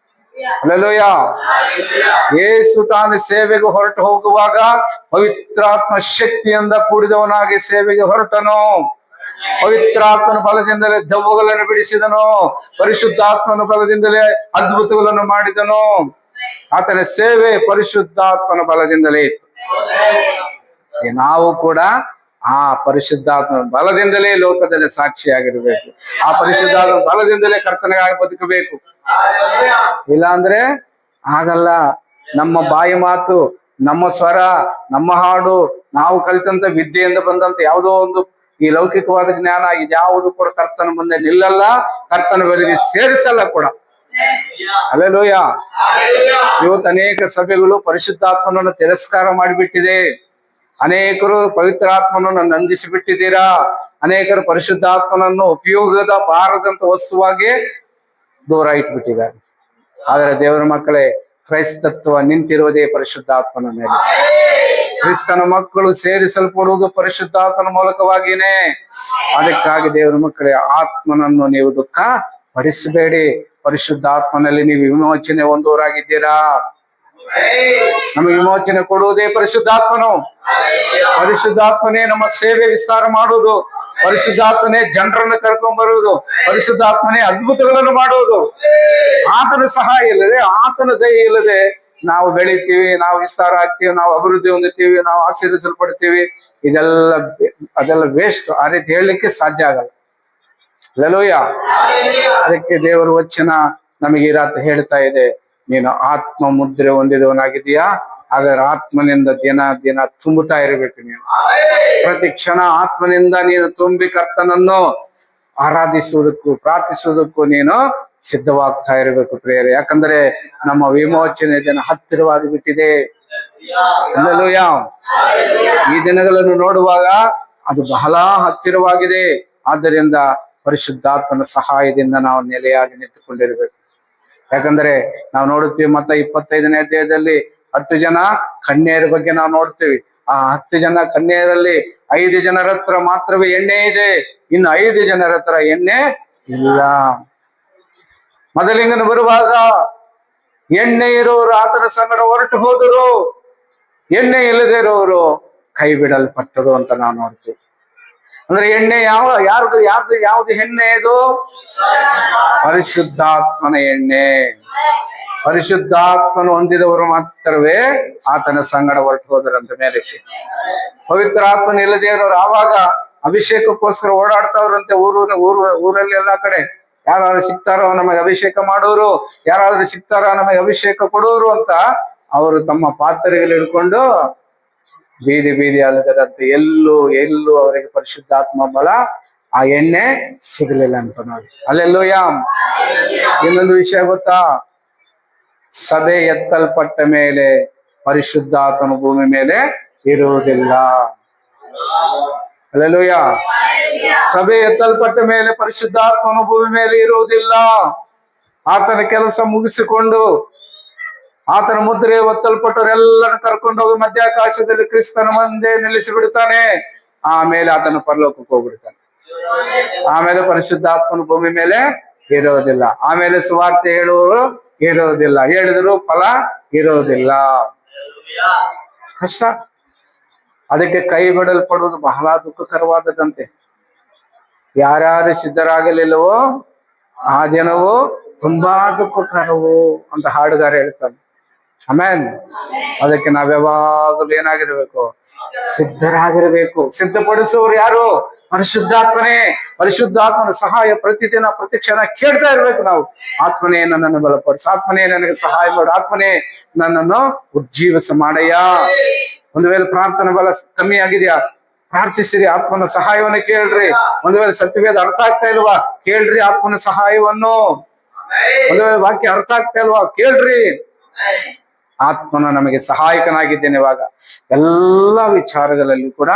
ಹಲ್ಲೆಲೂಯಾ. ಯೇಸು ತಾನು ಸೇವೆಗೆ ಹೊರಟು ಹೋಗುವಾಗ ಪವಿತ್ರಾತ್ಮ ಶಕ್ತಿಯಿಂದ ಕೂಡಿದವನಾಗಿ ಸೇವೆಗೆ ಹೊರಟನು. ಪವಿತ್ರಾತ್ಮನ ಬಲದಿಂದಲೇ ದೆವ್ವಗಳನ್ನು ಬಿಡಿಸಿದನು. ಪರಿಶುದ್ಧಾತ್ಮನ ಬಲದಿಂದಲೇ ಅದ್ಭುತಗಳನ್ನು ಮಾಡಿದನು. ಆತನ ಸೇವೆ ಪರಿಶುದ್ಧಾತ್ಮನ ಬಲದಿಂದಲೇ ಇತ್ತು. ನಾವು ಕೂಡ ಆ ಪರಿಶುದ್ಧಾತ್ಮನ ಬಲದಿಂದಲೇ ಲೋಕದಲ್ಲಿ ಸಾಕ್ಷಿಯಾಗಿರ್ಬೇಕು. ಆ ಪರಿಶುದ್ಧಾತ್ಮ ಬಲದಿಂದಲೇ ಕರ್ತನಿಗಾಗಿ ಬದುಕಬೇಕು. ಇಲ್ಲ ಅಂದ್ರೆ ಆಗಲ್ಲ. ನಮ್ಮ ಬಾಯಿ ಮಾತು, ನಮ್ಮ ಸ್ವರ, ನಮ್ಮ ಹಾಡು, ನಾವು ಕಲಿತಂತ ವಿದ್ಯೆಯಿಂದ ಬಂದಂತ ಯಾವುದೋ ಒಂದು ಈ ಲೌಕಿಕವಾದ ಜ್ಞಾನ ಇದ್ಯಾವುದು ಕೂಡ ಕರ್ತನ ಮುಂದೆ ನಿಲ್ಲಲ್ಲ, ಕರ್ತನ ಬಳಿಗೆ ಸೇರಿಸಲ್ಲ ಕೂಡ. ಹಲ್ಲೆಲೂಯ. ಇವತ್ತು ಅನೇಕ ಸಭೆಗಳು ಪರಿಶುದ್ಧಾತ್ಮನನ್ನು ತಿರಸ್ಕಾರ ಮಾಡಿಬಿಟ್ಟಿದೆ. ಅನೇಕರು ಪವಿತ್ರಾತ್ಮನನ್ನು ನಂದಿಸಿ ಬಿಟ್ಟಿದ್ದೀರಾ. ಅನೇಕರು ಪರಿಶುದ್ಧಾತ್ಮನನ್ನು ಉಪಯೋಗದ ಬಾರದಂತ ವಸ್ತುವಾಗಿ ದೂರ ಇಟ್ಬಿಟ್ಟಿದ್ದಾರೆ. ಆದರೆ ದೇವರ ಮಕ್ಕಳೇ, ಕ್ರೈಸ್ತತ್ವ ನಿಂತಿರುವುದೇ ಪರಿಶುದ್ಧಾತ್ಮನ ಮೇಲೆ. ಕ್ರಿಸ್ತನ ಮಕ್ಕಳು ಸೇರಿಸಲ್ಪಡುವುದು ಪರಿಶುದ್ಧಾತ್ಮನ ಮೂಲಕವಾಗಿಯೇ. ಅದಕ್ಕಾಗಿ ದೇವರ ಮಕ್ಕಳೇ, ಆತ್ಮನನ್ನು ನೀವು ದುಃಖ ಪಡಿಸಬೇಡಿ. ಪರಿಶುದ್ಧಾತ್ಮನಲ್ಲಿ ನೀವು ವಿಮೋಚನೆ ಹೊಂದುವರಾಗಿದ್ದೀರಾ. ನಮಗೆ ವಿಮೋಚನೆ ಕೊಡುವುದೇ ಪರಿಶುದ್ಧಾತ್ಮನು. ಪರಿಶುದ್ಧಾತ್ಮನೇ ನಮ್ಮ ಸೇವೆ ವಿಸ್ತಾರ ಮಾಡುವುದು. ಪರಿಶುದ್ಧಾತ್ಮನೇ ಜನರನ್ನು ಕರ್ಕೊಂಡ್ ಬರುವುದು. ಪರಿಶುದ್ಧಾತ್ಮನೇ ಅದ್ಭುತಗಳನ್ನು ಮಾಡುವುದು. ಆತನ ಸಹಾಯ ಇಲ್ಲದೆ, ಆತನ ದಯೆ ಇಲ್ಲದೆ ನಾವು ಬೆಳಿತೀವಿ, ನಾವು ವಿಸ್ತಾರ ಆಗ್ತೀವಿ, ನಾವು ಅಭಿವೃದ್ಧಿ ಹೊಂದುತ್ತೀವಿ, ನಾವು ಆಶೀರ್ವಿಸಲ್ಪಡ್ತೀವಿ. ಅದೆಲ್ಲ ವೇಸ್ಟ್. ಆ ರೀತಿ ಹೇಳಲಿಕ್ಕೆ ಸಾಧ್ಯ ಆಗಲ್ಲ. ಹಲ್ಲೆಲೂಯ. ಅದಕ್ಕೆ ದೇವರ ವಚನ ನಮಗೆ ಈ ರಾತ್ರಿ ಹೇಳ್ತಾ ಇದೆ, ನೀನು ಆತ್ಮ ಮುದ್ರೆ ಹೊಂದಿದವನಾಗಿದೀಯಾ? ಹಾಗಾದ್ರೆ ಆತ್ಮನಿಂದ ದಿನ ದಿನ ತುಂಬುತ್ತಾ ಇರಬೇಕು. ನೀನು ಪ್ರತಿ ಕ್ಷಣ ಆತ್ಮನಿಂದ ನೀನು ತುಂಬಿ ಕರ್ತನನ್ನು ಆರಾಧಿಸುವುದಕ್ಕೂ ಪ್ರಾರ್ಥಿಸುವುದಕ್ಕೂ ನೀನು ಸಿದ್ಧವಾಗ್ತಾ ಇರಬೇಕು ಪ್ರಿಯರೇ. ಯಾಕಂದ್ರೆ ನಮ್ಮ ವಿಮೋಚನೆ ದಿನ ಹತ್ತಿರವಾಗಿ ಬಿಟ್ಟಿದೆ. ಹಲ್ಲೆಲೂಯ. ಈ ದಿನಗಳನ್ನು ನೋಡುವಾಗ ಅದು ಬಹಳ ಹತ್ತಿರವಾಗಿದೆ. ಆದ್ದರಿಂದ ಪರಿಶುದ್ಧಾತ್ಮನ ಸಹಾಯದಿಂದ ನಾವು ನೆಲೆಯಾಗಿ ನಿಂತುಕೊಂಡಿರ್ಬೇಕು. ಯಾಕಂದ್ರೆ ನಾವು ನೋಡುತ್ತೀವಿ, ಮತ್ತೆ 25ನೇ ಅಧ್ಯಾಯದಲ್ಲಿ 10 ಜನ ಕನ್ಯೆಯರ ಬಗ್ಗೆ ನಾವು ನೋಡ್ತೀವಿ. ಆ 10 ಜನ ಕನ್ಯೆಯರಲ್ಲಿ 5 ಜನರ ಹತ್ರ ಮಾತ್ರವೇ ಎಣ್ಣೆ ಇದೆ, ಇನ್ನು 5 ಜನರ ಹತ್ರ ಎಣ್ಣೆ ಇಲ್ಲ. ಮೊದಲಿಂಗನು ಬರುವಾಗ ಎಣ್ಣೆ ಇರೋರು ಆತನ ಸಂಗಡ ಹೊರಟು ಹೋದರು, ಎಣ್ಣೆ ಇಲ್ಲದೆ ಇರೋರು ಕೈ ಬಿಡಲ್ಪಟ್ಟರು ಅಂತ ನಾವು ನೋಡ್ತೀವಿ. ಅಂದ್ರೆ ಎಣ್ಣೆ ಯಾವ್ದು ಎಣ್ಣೆ ಇದು? ಪರಿಶುದ್ಧಾತ್ಮನ ಎಣ್ಣೆ. ಪರಿಶುದ್ಧಾತ್ಮನು ಹೊಂದಿದವರು ಮಾತ್ರವೇ ಆತನ ಸಂಗಡ ಹೊರಟು ಹೋದರಂತ ಮೇಲಕ್ಕೆ. ಪವಿತ್ರಾತ್ಮನ ಇಲ್ಲದೆ ಇರೋರು ಆವಾಗ ಅಭಿಷೇಕಕ್ಕೋಸ್ಕರ ಓಡಾಡ್ತಾವ್ರಂತೆ. ಊರಲ್ಲಿ ಎಲ್ಲಾ ಕಡೆ ಯಾರಾದ್ರೂ ಸಿಗ್ತಾರೋ ನಮಗೆ ಅಭಿಷೇಕ ಮಾಡೋರು, ಯಾರಾದ್ರೂ ಸಿಗ್ತಾರೋ ನಮಗೆ ಅಭಿಷೇಕ ಕೊಡೋರು ಅಂತ ಅವರು ತಮ್ಮ ಪಾತ್ರೆಗಳು ಹಿಡ್ಕೊಂಡು ಬೀದಿ ಬೀದಿ ಅಲಗದಂತೆ ಎಲ್ಲೂ ಅವರಿಗೆ ಪರಿಶುದ್ಧಾತ್ಮ ಬಲ, ಆ ಎಣ್ಣೆ ಸಿಗಲಿಲ್ಲ ಅಂತ ನೋಡಿ. ಅಲ್ಲೆಲ್ಲೂಯ. ಇನ್ನೊಂದು ವಿಷಯ ಗೊತ್ತಾ? ಸಭೆ ಎತ್ತಲ್ಪಟ್ಟ ಮೇಲೆ ಪರಿಶುದ್ಧಾತ್ಮನ ಭೂಮಿ ಮೇಲೆ ಇರುವುದಿಲ್ಲ. ಅಲ್ಲೆಲ್ಲೂಯ. ಸಭೆ ಎತ್ತಲ್ಪಟ್ಟ ಮೇಲೆ ಪರಿಶುದ್ಧಾತ್ಮನ ಭೂಮಿ ಮೇಲೆ ಇರುವುದಿಲ್ಲ. ಆತನ ಕೆಲಸ ಮುಗಿಸಿಕೊಂಡು ಆತನ ಮುದ್ರೆ ಒತ್ತಲ್ಪಟ್ಟವರೆಲ್ಲರೂ ಕರ್ಕೊಂಡು ಹೋಗಿ ಮಧ್ಯಾಕಾಶದಲ್ಲಿ ಕ್ರಿಸ್ತನ ಮುಂದೆ ನಿಲ್ಲಿಸಿ ಬಿಡ್ತಾನೆ. ಆಮೇಲೆ ಆತನ ಪರಲೋಕಕ್ಕೆ ಹೋಗ್ಬಿಡ್ತಾನೆ. ಆಮೇಲೆ ಪರಿಶುದ್ಧಾತ್ಮನ ಭೂಮಿ ಮೇಲೆ ಇರೋದಿಲ್ಲ. ಆಮೇಲೆ ಸುವಾರ್ತೆ ಹೇಳುವವರು ಇರೋದಿಲ್ಲ, ಹೇಳಿದ್ರು ಫಲ ಇರೋದಿಲ್ಲ. ಕಷ್ಟ. ಅದಕ್ಕೆ ಕೈ ಬಿಡಲ್ಪಡುವುದು ಬಹಳ ದುಃಖಕರವಾದದಂತೆ. ಯಾರ್ಯಾರು ಸಿದ್ಧರಾಗಲಿಲ್ಲವೋ ಆ ದಿನವು ತುಂಬಾ ದುಃಖಕರವು ಅಂತ ಹಾಡುಗಾರ ಹೇಳ್ತಾನೆ. ಆಮೇನ್. ಅದಕ್ಕೆ ನಾವ್ಯಾವಾಗಲೂ ಏನಾಗಿರ್ಬೇಕು? ಸಿದ್ಧರಾಗಿರ್ಬೇಕು. ಸಿದ್ಧಪಡಿಸುವವರು ಯಾರು? ಪರಿಶುದ್ಧಾತ್ಮನೇ. ಪರಿಶುದ್ಧಾತ್ಮನ ಸಹಾಯ ಪ್ರತಿದಿನ ಪ್ರತಿಕ್ಷಣ ಕೇಳ್ತಾ ಇರ್ಬೇಕು ನಾವು. ಆತ್ಮನೇ ನನ್ನನ್ನು ಬಲಪಡಿಸು, ಆತ್ಮನೇ ನನಗೆ ಸಹಾಯ ಮಾಡು, ಆತ್ಮನೇ ನನ್ನನ್ನು ಉಜ್ಜೀವಿಸ ಮಾಡಯ್ಯ. ಒಂದು ವೇಳೆ ಪ್ರಾರ್ಥನಾ ಬಲ ಕಮ್ಮಿ ಆಗಿದೆಯಾ? ಪ್ರಾರ್ಥಿಸಿರಿ, ಆತ್ಮನ ಸಹಾಯವನ್ನು ಕೇಳ್ರಿ. ಒಂದು ವೇಳೆ ಸತ್ಯವೇದ ಅರ್ಥ ಆಗ್ತಾ ಇಲ್ವಾ? ಕೇಳ್ರಿ ಆತ್ಮನ ಸಹಾಯವನ್ನು. ಒಂದು ವೇಳೆ ವಾಕ್ಯ ಅರ್ಥ ಆಗ್ತಾ ಇಲ್ವಾ? ಕೇಳ್ರಿ. ಆತ್ಮನ ನಮಗೆ ಸಹಾಯಕನಾಗಿದ್ದೇನೆ. ಇವಾಗ ಎಲ್ಲ ವಿಚಾರಗಳಲ್ಲಿ ಕೂಡ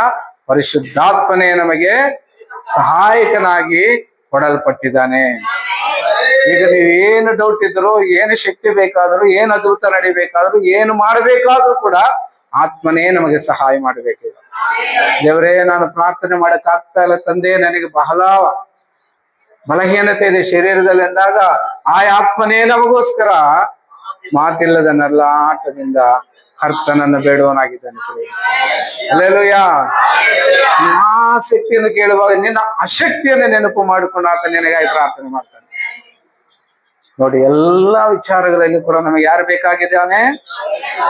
ಪರಿಶುದ್ಧಾತ್ಮನೇ ನಮಗೆ ಸಹಾಯಕನಾಗಿ ಕೊಡಲ್ಪಟ್ಟಿದ್ದಾನೆ. ಈಗ ನೀವೇನು ಡೌಟ್ ಇದ್ರು, ಏನು ಶಕ್ತಿ ಬೇಕಾದರೂ, ಏನು ಅದ್ಭುತ ನಡಿಬೇಕಾದ್ರೂ, ಏನು ಮಾಡಬೇಕಾದ್ರೂ ಕೂಡ ಆತ್ಮನೇ ನಮಗೆ ಸಹಾಯ ಮಾಡಬೇಕು. ದೇವರೇ, ನಾನು ಪ್ರಾರ್ಥನೆ ಮಾಡಕ್ ಆಗ್ತಾ ಇಲ್ಲ ತಂದೆ, ನನಗೆ ಬಹಳ ಬಲಹೀನತೆ ಇದೆ ಶರೀರದಲ್ಲಿ ಅಂದಾಗ ಆ ಆತ್ಮನೇ ನಮಗೋಸ್ಕರ ಮಾತಿಲ್ಲದ ನರಳಾಟದಿಂದ ಕರ್ತನನ್ನು ಬೇಡುವನಾಗಿದ್ದಾನೆ. ಹಲ್ಲೆಲೂಯಾ. ಆ ಶಕ್ತಿಯನ್ನು ಕೇಳುವಾಗ ನಿನ್ನ ಅಶಕ್ತಿಯನ್ನು ನೆನಪು ಮಾಡಿಕೊಂಡು ಆತ ನಿನಗಾಗಿ ಪ್ರಾರ್ಥನೆ ಮಾಡ್ತಾನೆ. ನೋಡಿ, ಎಲ್ಲಾ ವಿಚಾರಗಳಲ್ಲಿ ಕೂಡ ನಮಗೆ ಯಾರು ಬೇಕಾಗಿದ್ದಾನೆ?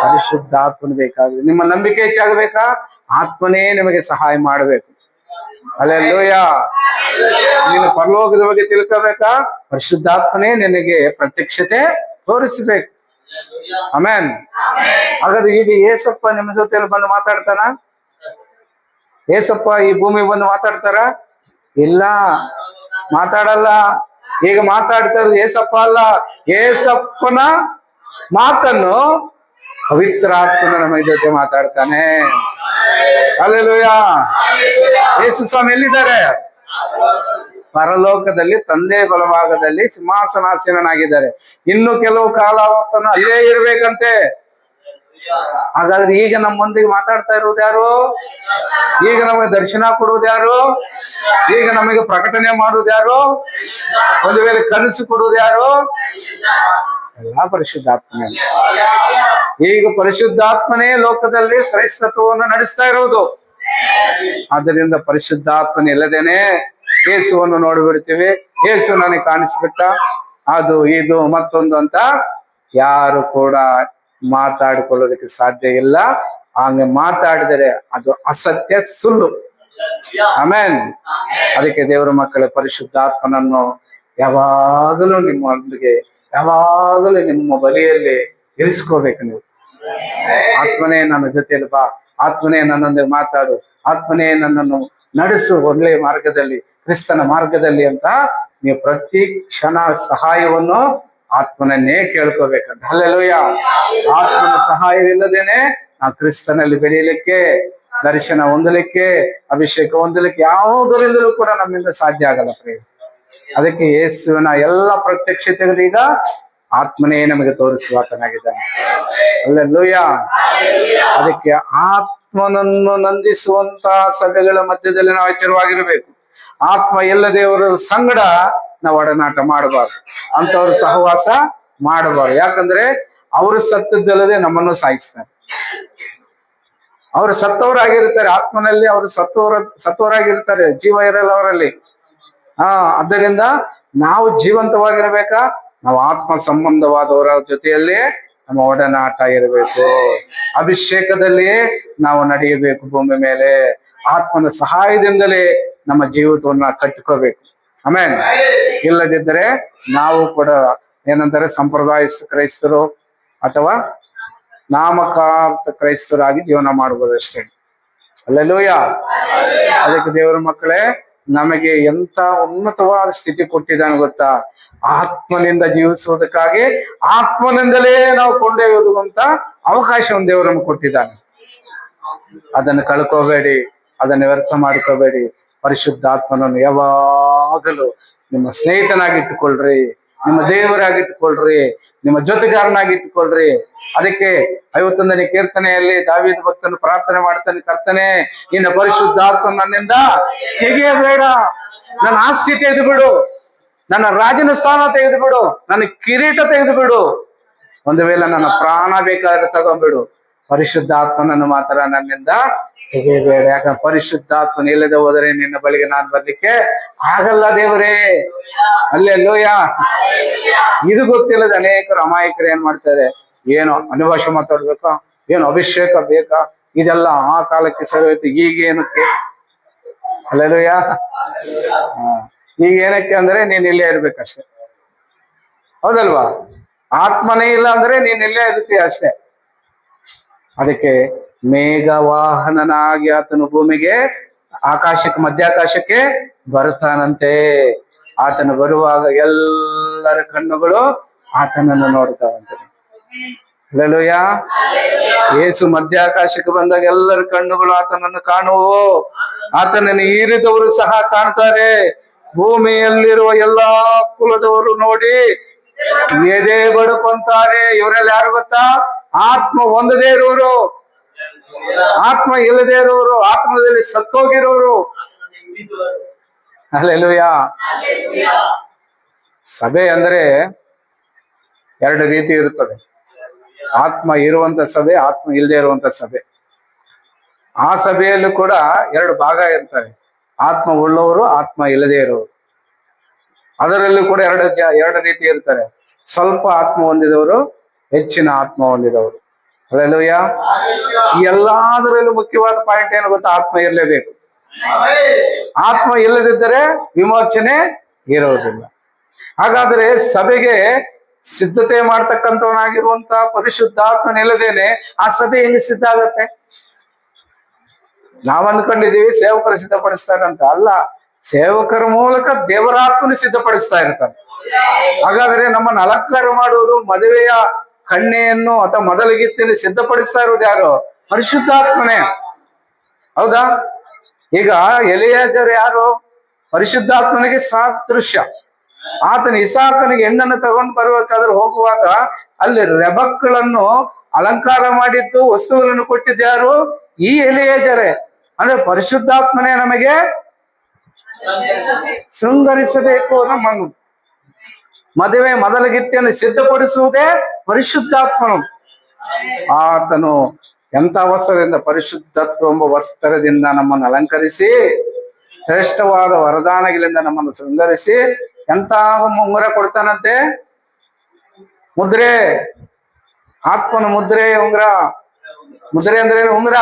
ಪರಿಶುದ್ಧಾತ್ಮನು ಬೇಕಾಗಿದೆ. ನಿಮ್ಮ ನಂಬಿಕೆ ಹೆಚ್ಚಾಗಬೇಕಾ? ಆತ್ಮನೇ ನಿಮಗೆ ಸಹಾಯ ಮಾಡಬೇಕು. ಹಲ್ಲೆಲೂಯಾ. ನೀನು ಪರಲೋಕದ ಬಗ್ಗೆ ತಿಳ್ಕೋಬೇಕಾ? ಪರಿಶುದ್ಧಾತ್ಮನೇ ನಿನಗೆ ಪ್ರತ್ಯಕ್ಷತೆ ತೋರಿಸಬೇಕು. ಆಮೇನ್. ಹಾಗಾದ್ರೆ ಈಗ ಏಸಪ್ಪ ನಿಮ್ಮ ಜೊತೆಯಲ್ಲಿ ಬಂದು ಮಾತಾಡ್ತಾನ? ಏಸಪ್ಪ ಈ ಭೂಮಿ ಬಂದು ಮಾತಾಡ್ತಾರ? ಇಲ್ಲ, ಮಾತಾಡಲ್ಲ. ಈಗ ಮಾತಾಡ್ತಾ ಇರೋದು ಏಸಪ್ಪ ಅಲ್ಲ, ಏಸಪ್ಪನ ಮಾತನ್ನು ಪವಿತ್ರ ಆತ್ಮನ ನಮ್ಮ ಜೊತೆ ಮಾತಾಡ್ತಾನೆ. ಹಲ್ಲೆಲೂಯಾ. ಯೇಸು ಸ್ವಾಮಿ ಎಲ್ಲಿದ್ದಾರೆ? ಪರಲೋಕದಲ್ಲಿ ತಂದೆ ಬಲಭಾಗದಲ್ಲಿ ಸಿಂಹಾಸನಾಸೀನನಾಗಿದ್ದಾರೆ. ಇನ್ನು ಕೆಲವು ಕಾಲ ಅವತ್ತನ್ನು ಅಲ್ಲೇ ಇರ್ಬೇಕಂತೆ. ಹಾಗಾದ್ರೆ ಈಗ ನಮ್ಮೊಂದಿಗೆ ಮಾತಾಡ್ತಾ ಇರುವುದು ಯಾರು? ಈಗ ನಮಗೆ ದರ್ಶನ ಕೊಡುವುದು ಯಾರು? ಈಗ ನಮಗೆ ಪ್ರಕಟಣೆ ಮಾಡುವುದು ಯಾರು? ಒಂದು ವೇಳೆ ಕನಸು ಕೊಡುವುದು ಯಾರು? ಎಲ್ಲ ಪರಿಶುದ್ಧಾತ್ಮನೇ. ಈಗ ಪರಿಶುದ್ಧಾತ್ಮನೇ ಲೋಕದಲ್ಲಿ ಕ್ರೈಸ್ತತ್ವವನ್ನು ನಡೆಸ್ತಾ ಇರುವುದು. ಆದ್ದರಿಂದ ಪರಿಶುದ್ಧಾತ್ಮನ ಇಲ್ಲದೇನೆ ಯೇಸುವನ್ನು ನೋಡಿಬಿಡ್ತೀವಿ. ಯೇಸು ನನಗೆ ಕಾಣಿಸ್ಬಿಟ್ಟ, ಅದು ಇದು ಮತ್ತೊಂದು ಅಂತ ಯಾರು ಕೂಡ ಮಾತಾಡಿಕೊಳ್ಳೋದಕ್ಕೆ ಸಾಧ್ಯ ಇಲ್ಲ. ಹಂಗೆ ಮಾತಾಡಿದರೆ ಅದು ಅಸತ್ಯ, ಸುಳ್ಳು. ಆಮೇನ್. ಅದಕ್ಕೆ ದೇವರ ಮಕ್ಕಳ ಪರಿಶುದ್ಧಾತ್ಮನನ್ನು ಯಾವಾಗಲೂ ನಿಮ್ಮೊಂದಿಗೆ, ಯಾವಾಗಲೂ ನಿಮ್ಮ ಬಳಿಯಲ್ಲಿ ಇರಿಸ್ಕೋಬೇಕು ನೀವು. ಆತ್ಮನೇ ನನ್ನ ಜೊತೆಯಲ್ಲಿ ಬಾ, ಆತ್ಮನೇ ನನ್ನೊಂದಿಗೆ ಮಾತಾಡು, ಆತ್ಮನೇ ನನ್ನನ್ನು ನಡೆಸು ಒಳ್ಳೆಯ ಮಾರ್ಗದಲ್ಲಿ, ಕ್ರಿಸ್ತನ ಮಾರ್ಗದಲ್ಲಿ ಅಂತ ನೀವು ಪ್ರತಿ ಕ್ಷಣ ಸಹಾಯವನ್ನು ಆತ್ಮನನ್ನೇ ಕೇಳ್ಕೋಬೇಕಂತ. ಹಲ್ಲೆಲೂಯಾ. ಆತ್ಮನ ಸಹಾಯವಿಲ್ಲದೇನೆ ನಾವು ಕ್ರಿಸ್ತನಲ್ಲಿ ಬೆಳೆಯಲಿಕ್ಕೆ, ದರ್ಶನ ಹೊಂದಲಿಕ್ಕೆ, ಅಭಿಷೇಕ ಹೊಂದಲಿಕ್ಕೆ ಯಾವುದರಿಂದಲೂ ಕೂಡ ನಮ್ಮಿಂದ ಸಾಧ್ಯ ಆಗಲ್ಲ ಪ್ರಿಯ. ಅದಕ್ಕೆ ಯೇಸುವಿನ ಎಲ್ಲ ಪ್ರತ್ಯಕ್ಷತೆಗಳೀಗ ಆತ್ಮನೇ ನಮಗೆ ತೋರಿಸುವಾತನಾಗಿದ್ದಾನೆ. ಹಲ್ಲೆಲೂಯಾ. ಅದಕ್ಕೆ ಆತ್ಮನನ್ನು ನಂದಿಸುವಂತಹ ಸಭೆಗಳ ಮಧ್ಯದಲ್ಲಿ ನಾವು ಎಚ್ಚರವಾಗಿರ್ಬೇಕು. ಆತ್ಮ ಎಲ್ಲ ದೇವರ ಸಂಗಡ ನಾವು ಒಡನಾಟ ಮಾಡಬಾರ್ದು, ಅಂತವ್ರ ಸಹವಾಸ ಮಾಡಬಾರ್ದು. ಯಾಕಂದ್ರೆ ಅವರು ಸತ್ತದ್ದಲ್ಲದೆ ನಮ್ಮನ್ನು ಸಾಯಿಸ್ತಾರೆ. ಅವರು ಸತ್ತವರಾಗಿರ್ತಾರೆ, ಆತ್ಮನಲ್ಲಿ ಅವರು ಸತ್ತವರಾಗಿರ್ತಾರೆ, ಜೀವ ಇರಲ್ಲ ಅವರಲ್ಲಿ. ಆದ್ದರಿಂದ ನಾವು ಜೀವಂತವಾಗಿರ್ಬೇಕಾ? ನಾವು ಆತ್ಮ ಸಂಬಂಧವಾದವರ ಜೊತೆಯಲ್ಲಿ ನಮ್ಮ ಒಡನಾಟ ಇರಬೇಕು. ಅಭಿಷೇಕದಲ್ಲಿ ನಾವು ನಡೆಯಬೇಕು ಭೂಮಿ ಮೇಲೆ. ಆತ್ಮನ ಸಹಾಯದಿಂದಲೇ ನಮ್ಮ ಜೀವಿತವನ್ನ ಕಟ್ಟಿಕೋಬೇಕು. ಆಮೇನ್. ಇಲ್ಲದಿದ್ದರೆ ನಾವು ಕೂಡ ಏನಂತಾರೆ, ಸಂಪ್ರದಾಯ ಕ್ರೈಸ್ತರು ಅಥವಾ ನಾಮಕಾರ್ಥ ಕ್ರೈಸ್ತರಾಗಿ ಜೀವನ ಮಾಡಬಹುದು ಅಷ್ಟೇ. ಹಲ್ಲೆಲೂಯಾ. ಅದಕ್ಕೆ ದೇವರ ಮಕ್ಕಳೇ, ನಮಗೆ ಎಂತ ಉನ್ನತವಾದ ಸ್ಥಿತಿ ಕೊಟ್ಟಿದ್ದಾನೆ ಗೊತ್ತಾ? ಆತ್ಮನಿಂದ ಜೀವಿಸುವುದಕ್ಕಾಗಿ ಆತ್ಮನಿಂದಲೇ ನಾವು ಕೊಂಡೊಯ್ಯುವಂತ ಅವಕಾಶವನ್ನು ದೇವರು ನಮ್ಗೆ ಕೊಟ್ಟಿದ್ದಾನೆ. ಅದನ್ನು ಕಳ್ಕೋಬೇಡಿ, ಅದನ್ನು ವ್ಯರ್ಥ ಮಾಡ್ಕೋಬೇಡಿ. ಪರಿಶುದ್ಧಾತ್ಮನನ್ನು ಯಾವಾಗಲೂ ನಿಮ್ಮ ಸ್ನೇಹಿತನಾಗಿಟ್ಟುಕೊಳ್ರಿ, ನಿಮ್ಮ ದೇವರಾಗಿಟ್ಟುಕೊಳ್ರಿ, ನಿಮ್ಮ ಜೊತೆಗಾರನಾಗಿಟ್ಟುಕೊಳ್ರಿ. ಅದಕ್ಕೆ 51ನೇ ಕೀರ್ತನೆಯಲ್ಲಿ ದಾವೀದ ಭಕ್ತನು ಪ್ರಾರ್ಥನೆ ಮಾಡ್ತಾನೆ, ಕರ್ತನೇ ನಿನ್ನ ಪರಿಶುದ್ಧಾತ್ಮ ನನ್ನಿಂದ ತೆಗೆಯಬೇಡ, ನನ್ನ ಆಸ್ತಿ ತೆಗೆದು ಬಿಡು, ನನ್ನ ರಾಜನ ಸ್ಥಾನ ತೆಗೆದು ಬಿಡು, ನನ್ನ ಕಿರೀಟ ತೆಗೆದು ಬಿಡು, ಒಂದು ವೇಳೆ ನನ್ನ ಪ್ರಾಣ ಬೇಕಾದ್ರೆ ತಗೊಂಡ್ಬಿಡು, ಪರಿಶುದ್ಧಾತ್ಮನನ್ನು ಮಾತ್ರ ನನ್ನಿಂದ ತೆಗೆಯಬೇಡ. ಯಾಕಂದ್ರೆ ಪರಿಶುದ್ಧಾತ್ಮನ ಇಲ್ಲದೆ ಹೋದರೆ ನಿನ್ನ ಬಳಿಗೆ ನಾನು ಬರ್ಲಿಕ್ಕೆ ಆಗಲ್ಲ ದೇವರೇ. ಅಲ್ಲೆಲ್ಲೂಯ. ಇದು ಗೊತ್ತಿಲ್ಲದ ಅನೇಕರು ಅಮಾಯಕರು ಏನ್ ಮಾಡ್ತಾರೆ, ಏನೋ ಅನುಭಾಷೆ ಮಾತಾಡ್ಬೇಕಾ, ಏನು ಅಭಿಷೇಕ ಬೇಕಾ, ಇದೆಲ್ಲ ಆ ಕಾಲಕ್ಕೆ ಸರಿ ಹೋಯ್ತು, ಈಗೇನಕ್ಕೆ. ಅಲ್ಲೆಲ್ಲೂಯ. ಈಗ ಏನಕ್ಕೆ ಅಂದ್ರೆ ನೀನ್ ಇಲ್ಲೇ ಇರ್ಬೇಕಷ್ಟೆ, ಹೌದಲ್ವಾ? ಆತ್ಮನೇ ಇಲ್ಲ ಅಂದ್ರೆ ನೀನ್ ಇಲ್ಲೇ ಇರ್ತೀಯ ಅಷ್ಟೇ. ಅದಕ್ಕೆ ಮೇಘವಾಹನನಾಗಿ ಆತನು ಭೂಮಿಗೆ ಆಕಾಶಕ್ಕೆ ಮಧ್ಯಾಕಾಶಕ್ಕೆ ಬರ್ತಾನಂತೆ. ಆತನು ಬರುವಾಗ ಎಲ್ಲರ ಕಣ್ಣುಗಳು ಆತನನ್ನು ನೋಡ್ತಾವಂತೆ. ಹಲ್ಲೆಲೂಯ. ಯೇಸು ಮಧ್ಯಾಕಾಶಕ್ಕೆ ಬಂದಾಗ ಎಲ್ಲರ ಕಣ್ಣುಗಳು ಆತನನ್ನು ಕಾಣುವು. ಆತನನ್ನು ಈರಿದವರು ಸಹ ಕಾಣ್ತಾರೆ. ಭೂಮಿಯಲ್ಲಿರುವ ಎಲ್ಲಾ ಕುಲದವರು ನೋಡಿ ಎದೆ ಬಡ್ಕೊಂತಾರೆ. ಇವರಲ್ಲಿ ಯಾರು ಗೊತ್ತಾ? ಆತ್ಮ ಹೊಂದದೇ ಇರುವರು, ಆತ್ಮ ಇಲ್ಲದೆ ಇರುವರು, ಆತ್ಮದಲ್ಲಿ ಸತ್ತೋಗಿರೋರು. ಹಲ್ಲೆಲೂಯ. ಸಭೆ ಅಂದ್ರೆ ಎರಡು ರೀತಿ ಇರುತ್ತದೆ. ಆತ್ಮ ಇರುವಂತ ಸಭೆ, ಆತ್ಮ ಇಲ್ಲದೆ ಇರುವಂತ ಸಭೆ. ಆ ಸಭೆಯಲ್ಲೂ ಕೂಡ ಎರಡು ಭಾಗ ಇರ್ತವೆ, ಆತ್ಮ ಉಳ್ಳವರು, ಆತ್ಮ ಇಲ್ಲದೆ ಇರುವರು. ಅದರಲ್ಲೂ ಕೂಡ ಎರಡು ರೀತಿ ಇರ್ತಾರೆ. ಸ್ವಲ್ಪ ಆತ್ಮ ಹೊಂದಿದವರು, ಹೆಚ್ಚಿನ ಆತ್ಮ ಹೊಂದಿದವರು. ಹಲ್ಲೆಲೂಯ. ಈ ಎಲ್ಲದರಲ್ಲೂ ಮುಖ್ಯವಾದ ಪಾಯಿಂಟ್ ಏನು ಗೊತ್ತಾ? ಆತ್ಮ ಇರಲೇಬೇಕು. ಆತ್ಮ ಇಲ್ಲದಿದ್ದರೆ ವಿಮೋಚನೆ ಇರುವುದಿಲ್ಲ. ಹಾಗಾದ್ರೆ ಸಭೆಗೆ ಸಿದ್ಧತೆ ಮಾಡ್ತಕ್ಕಂಥವನಾಗಿರುವಂತ ಪರಿಶುದ್ಧಾತ್ಮನ ಇಲ್ಲದೇನೆ ಆ ಸಭೆ ಹೆಂಗೆ ಸಿದ್ಧ ಆಗತ್ತೆ? ನಾವ್ ಅಂದ್ಕೊಂಡಿದೀವಿ ಸೇವಕರು ಸಿದ್ಧಪಡಿಸ್ತಾರಂತ. ಅಲ್ಲ, ಸೇವಕರ ಮೂಲಕ ದೇವರಾತ್ಮನ ಸಿದ್ಧಪಡಿಸ್ತಾ ಇರ್ತಾನೆ. ಹಾಗಾದ್ರೆ ನಮ್ಮನ್ನು ಅಲಂಕಾರ ಮಾಡುವುದು, ಮದುವೆಯ ಕನ್ಯೆಯನ್ನು ಅಥವಾ ಮೊದಲಿಗಿತ್ತಿನ ಸಿದ್ಧಪಡಿಸ್ತಾ ಇರೋದು ಯಾರು? ಪರಿಶುದ್ಧಾತ್ಮನೇ. ಹೌದಾ? ಈಗ ಎಲಿಯಾಜರ್ ಯಾರು? ಪರಿಶುದ್ಧಾತ್ಮನಿಗೆ ಸಾದೃಶ್ಯ. ಆತನ ಇಸಾಕನಿಗೆ ಹೆಣ್ಣನ್ನು ತಗೊಂಡು ಬರ್ಬೇಕಾದ್ರೆ ಹೋಗುವಾಗ ಅಲ್ಲಿ ರೆಬಕ್ಕಳನ್ನು ಅಲಂಕಾರ ಮಾಡಿದ್ದು, ವಸ್ತುಗಳನ್ನು ಕೊಟ್ಟಿದ್ದು ಯಾರು? ಈ ಎಲಿಯಾಜರೇ. ಅಂದ್ರೆ ಪರಿಶುದ್ಧಾತ್ಮನೇ ನಮಗೆ ಶೃಂಗರಿಸಬೇಕು. ನಮ್ಮನ್ನು ಮದುವೆ ಮೊದಲಗಿತ್ತಿಯನ್ನು ಸಿದ್ಧಪಡಿಸುವುದೇ ಪರಿಶುದ್ಧಾತ್ಮನು. ಆತನು ಎಂಥ ವಸ್ತ್ರದಿಂದ? ಪರಿಶುದ್ಧತ್ವ ಎಂಬ ವಸ್ತ್ರದಿಂದ ನಮ್ಮನ್ನು ಅಲಂಕರಿಸಿ, ಶ್ರೇಷ್ಠವಾದ ವರದಾನಗಳಿಂದ ನಮ್ಮನ್ನು ಶೃಂಗರಿಸಿ, ಎಂತ ಉಂಗುರ ಕೊಡ್ತಾನಂತೆ? ಮುದ್ರೆ. ಆತ್ಮನ ಮುದ್ರೆ, ಉಂಗುರ. ಮುದ್ರೆ ಅಂದ್ರೆ ಉಂಗುರ.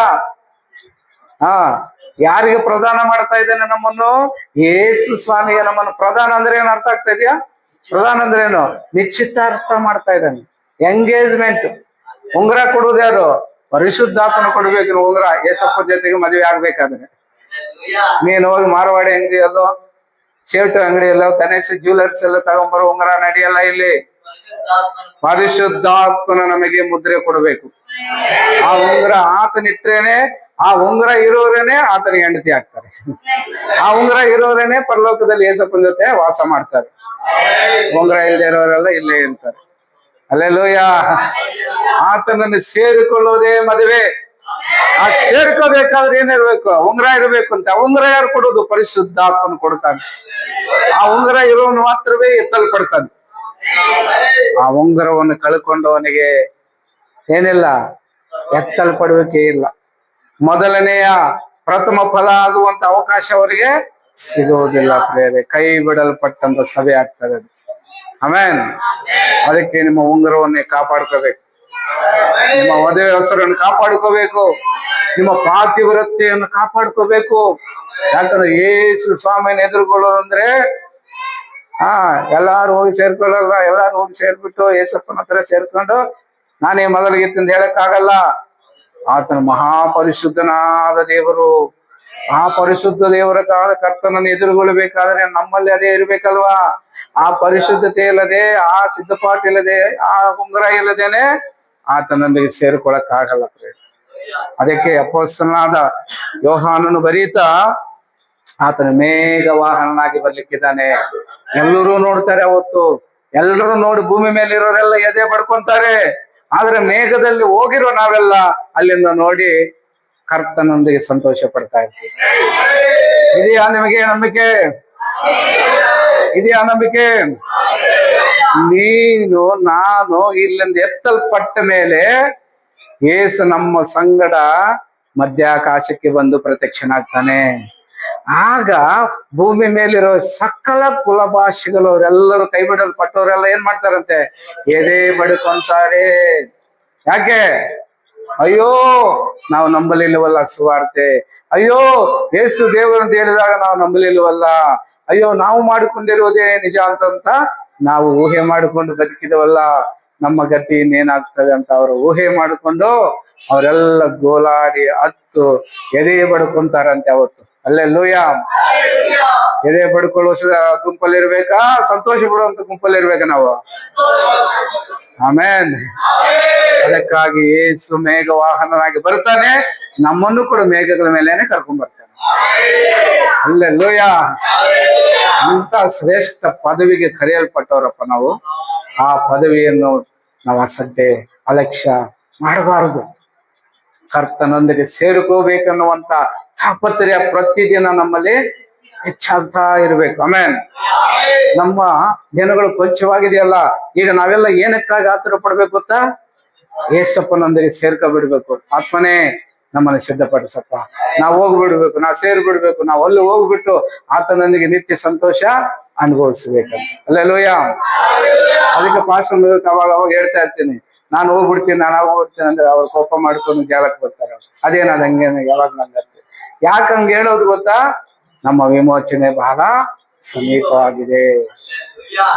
ಯಾರಿಗೆ ಪ್ರದಾನ ಮಾಡ್ತಾ ಇದ್ದಾನೆ ನಮ್ಮನ್ನು? ಯೇಸು ಸ್ವಾಮಿಗೆ ನಮ್ಮನ್ನು. ಪ್ರದಾನ ಅಂದ್ರೆ ಏನು ಅರ್ಥ ಆಗ್ತಾ ಇದೆಯಾ? ಪ್ರದಾನ ಅಂದ್ರೆ ಏನು? ನಿಶ್ಚಿತಾರ್ಥ ಮಾಡ್ತಾ ಇದ್ದಾನೆ, ಎಂಗೇಜ್ಮೆಂಟ್. ಉಂಗುರ ಕೊಡುವುದು ಯಾರು? ಪರಿಶುದ್ಧಾತ್ಮನ ಕೊಡ್ಬೇಕು ಉಂಗುರ. ಏಸಪ್ಪ ಜೊತೆಗೆ ಮದುವೆ ಆಗ್ಬೇಕಾದ್ರೆ ನೀನು ಹೋಗಿ ಮಾರವಾಡಿ ಅಂಗಡಿ ಎಲ್ಲೋ, ಶೇರ್ಟ್ ಅಂಗಡಿ ಎಲ್ಲೋ, ಗಣೇಶ್ ಜ್ಯುವೆಲರ್ಸ್ ಎಲ್ಲ ತಗೊಂಡ್ಬರೋ ಉಂಗುರ ನಡೆಯಲ್ಲ. ಇಲ್ಲಿ ಪರಿಶುದ್ಧಾತ್ಮನ ನಮಗೆ ಮುದ್ರೆ ಕೊಡಬೇಕು. ಆ ಉಂಗುರ ಆತನಿಟ್ರೇನೆ, ಆ ಉಂಗುರ ಇರೋರೇನೆ ಆತನಿಗೆ ಹೆಂಡತಿ ಆಗ್ತಾರೆ. ಆ ಉಂಗುರ ಇರೋರೇನೆ ಪರಲೋಕದಲ್ಲಿ ಏಸಪ್ಪನ ಜೊತೆ ವಾಸ ಮಾಡ್ತಾರೆ. ಉಂಗುರ ಇಲ್ಲದೆ ಇರೋರೆಲ್ಲ ಇಲ್ಲೇ ಇರ್ತಾರೆ. ಹಲ್ಲೆಲೂಯ. ಆತನನ್ನು ಸೇರಿಕೊಳ್ಳುವುದೇ ಮದುವೆ. ಆ ಸೇರ್ಕೋಬೇಕಾದ್ರೆ ಏನಿರ್ಬೇಕು? ಉಂಗುರ ಇರಬೇಕು ಅಂತ. ಉಂಗುರ ಯಾರು ಕೊಡೋದು? ಪರಿಶುದ್ಧಾತ್ಮನು ಕೊಡ್ತಾನೆ. ಆ ಉಂಗುರ ಇರೋನು ಮಾತ್ರವೇ ಎತ್ತಲ್ಪಡ್ತಾನೆ. ಆ ಉಂಗುರವನ್ನು ಕಳ್ಕೊಂಡವನಿಗೆ ಏನಿಲ್ಲ, ಎತ್ತಲ್ಪಡುವಿಕೆ ಇಲ್ಲ. ಮೊದಲನೆಯ ಪ್ರಥಮ ಫಲ ಆಗುವಂತ ಅವಕಾಶ ಅವರಿಗೆ ಸಿಗುವುದಿಲ್ಲ. ಪ್ರೇರೆ ಕೈ ಬಿಡಲ್ಪಟ್ಟಂತ ಸಭೆ ಆಗ್ತದೆ. ಆಮೇನ್. ಅದಕ್ಕೆ ನಿಮ್ಮ ಉಂಗುರವನ್ನೇ ಕಾಪಾಡ್ಕೋಬೇಕು, ನಿಮ್ಮ ಮದುವೆ ಹೆಸರನ್ನು ಕಾಪಾಡ್ಕೋಬೇಕು, ನಿಮ್ಮ ಪಾತಿವ್ರತ್ಯವನ್ನು ಕಾಪಾಡ್ಕೋಬೇಕು. ಯಾಕಂದ್ರೆ ಯೇಸು ಸ್ವಾಮಿಯನ್ನು ಎದುರುಗೊಳ್ಳೋದಂದ್ರೆ ಎಲ್ಲಾರು ಹೋಗಿ ಸೇರ್ಕೊಳ್ಳಲ್ಲ. ಎಲ್ಲಾರು ಹೋಗಿ ಸೇರ್ಬಿಟ್ಟು ಏಸಪ್ಪನ ಹತ್ರ ಸೇರ್ಕೊಂಡು ನಾನೇ ಮೊದಲಿಗಿತ್ತಂತ ಹೇಳಕ್ಕಾಗಲ್ಲ. ಆತನ ಮಹಾಪರಿಶುದ್ಧನಾದ ದೇವರು. ಆ ಪರಿಶುದ್ಧ ದೇವರ ಕರ್ತನನ್ನು ಎದುರುಗೊಳ್ಳಬೇಕಾದ್ರೆ ನಮ್ಮಲ್ಲಿ ಅದೇ ಇರ್ಬೇಕಲ್ವಾ? ಆ ಪರಿಶುದ್ಧತೆ ಇಲ್ಲದೆ, ಆ ಸಿದ್ಧಪಾಠ ಇಲ್ಲದೆ, ಆ ಉಂಗುರ ಇಲ್ಲದೇನೆ ಆತನೊಂದಿಗೆ ಸೇರ್ಕೊಳಕ್ಕಾಗಲ್ಲ. ಅದಕ್ಕೆ ಅಪೊಸ್ತಲನಾದ ಯೋಹಾನನು ಬರೀತಾ ಆತನ ಮೇಘ ವಾಹನನಾಗಿ ಬರ್ಲಿಕ್ಕಿದ್ದಾನೆ. ಎಲ್ಲರೂ ನೋಡ್ತಾರೆ. ಅವತ್ತು ಎಲ್ಲರೂ ನೋಡಿ ಭೂಮಿ ಮೇಲೆ ಇರೋರೆಲ್ಲ ಎದೆ ಬಡ್ಕೊಂತಾರೆ. ಆದ್ರೆ ಮೇಘದಲ್ಲಿ ಹೋಗಿರೋ ನಾವೆಲ್ಲ ಅಲ್ಲಿಂದ ನೋಡಿ ಕರ್ತನೊಂದಿಗೆ ಸಂತೋಷ ಪಡ್ತಾ ಇರ್ತೀವಿ. ಇದೆಯಾ ನಿಮಗೆ ನಂಬಿಕೆ? ಇದೆಯಾ ನಂಬಿಕೆ? ನೀನು ನಾನು ಇಲ್ಲಿಂದ ಎತ್ತಲ್ಪಟ್ಟ ಮೇಲೆ ಯೇಸು ನಮ್ಮ ಸಂಗಡ ಮಧ್ಯಾಕಾಶಕ್ಕೆ ಬಂದು ಪ್ರತ್ಯಕ್ಷನಾಗ್ತಾನೆ. ಆಗ ಭೂಮಿ ಮೇಲಿರೋ ಸಕಲ ಕುಲಭಾಷೆಗಳು ಅವರೆಲ್ಲರೂ ಕೈ ಬಿಡಲ್ಪಟ್ಟವರೆಲ್ಲ ಏನ್ ಮಾಡ್ತಾರಂತೆ? ಎದೆ ಬಡ್ಕೊಂತಾರೆ. ಯಾಕೆ? ಅಯ್ಯೋ ನಾವು ನಂಬಲಿಲ್ವಲ್ಲ ಸುವಾರ್ತೆ, ಅಯ್ಯೋ ಯೇಸು ದೇವರು ಅಂತ ಹೇಳಿದಾಗ ನಾವು ನಂಬಲಿಲ್ವಲ್ಲ, ಅಯ್ಯೋ ನಾವು ಮಾಡಿಕೊಂಡಿರುವುದೇ ನಿಜ ಅಂತ ನಾವು ಊಹೆ ಮಾಡಿಕೊಂಡು ಬದುಕಿದವಲ್ಲ, ನಮ್ಮ ಗತಿ ಇನ್ನೇನಾಗ್ತದೆ ಅಂತ ಅವರು ಊಹೆ ಮಾಡಿಕೊಂಡು ಅವರೆಲ್ಲ ಗೋಲಾಡಿ ಹತ್ತು ಎದೆ ಬಡ್ಕೊಂತಾರಂತೆ ಅವತ್ತು. ಅಲ್ಲೆಲ್ಲೂಯ. ಎದೆ ಬಡ್ಕೊಳ್ಳುವ ಗುಂಪಲ್ಲಿರ್ಬೇಕಾ, ಸಂತೋಷ ಪಡುವಂತ ಗುಂಪಲ್ಲಿರ್ಬೇಕಾ ನಾವು? ಆಮೇನ್. ಅದಕ್ಕಾಗಿ ಯೇಸು ಮೇಘ ವಾಹನನಾಗಿ ಬರ್ತಾನೆ, ನಮ್ಮನ್ನು ಕೂಡ ಮೇಘಗಳ ಮೇಲೇನೆ ಕರ್ಕೊಂಡ್ ಬರ್ತಾನೆ. ಅಲ್ಲೆಲ್ಲೂಯ. ಅಂತ ಶ್ರೇಷ್ಠ ಪದವಿಗೆ ಕರೆಯಲ್ಪಟ್ಟವರಪ್ಪ ನಾವು. ಆ ಪದವಿಯನ್ನು ನಾವು ಅಸಡ್ಡೆ ಅಲಕ್ಷ್ಯ ಮಾಡಬಾರದು. ಕರ್ತನೊಂದಿಗೆ ಸೇರಿಕೋಬೇಕನ್ನುವಂತ ತಾಪತ್ರ್ಯ ಪ್ರತಿದಿನ ನಮ್ಮಲ್ಲಿ ಹೆಚ್ಚಾಗ್ತಾ ಇರ್ಬೇಕು. ಆಮೇನ್. ನಮ್ಮ ದಿನಗಳು ಕೊಂಚವಾಗಿದೆಯಲ್ಲ, ಈಗ ನಾವೆಲ್ಲ ಏನಕ್ಕಾಗಿ ಆತರ ಪಡ್ಬೇಕು ಗೊತ್ತಾ? ಏಸಪ್ಪನೊಂದಿಗೆ ಸೇರ್ಕೊಬಿಡ್ಬೇಕು. ಆತ್ಮನೇ ನಮ್ಮನ್ನು ಸಿದ್ಧಪಡಿಸಪ್ಪ, ನಾವು ಹೋಗ್ಬಿಡ್ಬೇಕು, ನಾವು ಸೇರ್ಬಿಡ್ಬೇಕು, ನಾವು ಅಲ್ಲಿ ಹೋಗ್ಬಿಟ್ಟು ಆತನೊಂದಿಗೆ ನಿತ್ಯ ಸಂತೋಷ ಅನುಭವಿಸ್ಬೇಕಂತ. ಅಲ್ಲೆಲ್ಲೂಯ. ಅದಕ್ಕೆ ಪಾಸ್ಟರ್ ಅವಾಗ ಹೇಳ್ತಾ ಇರ್ತೀನಿ, ನಾನು ಹೋಗ್ಬಿಡ್ತೀನಿ ಅಂದ್ರೆ ಅವ್ರು ಕೋಪ ಮಾಡ್ಕೊಂಡು ಜಾಲಕ್ಕೆ ಬರ್ತಾರೆ. ಅದೇನದ ಹಂಗೆ ಯಾವಾಗ ನಂಗೆ ಯಾಕೆ ಹಂಗೆ ಹೇಳೋದು ಗೊತ್ತಾ? ನಮ್ಮ ವಿಮೋಚನೆ ಬಹಳ ಸಮೀಪವಾಗಿದೆ.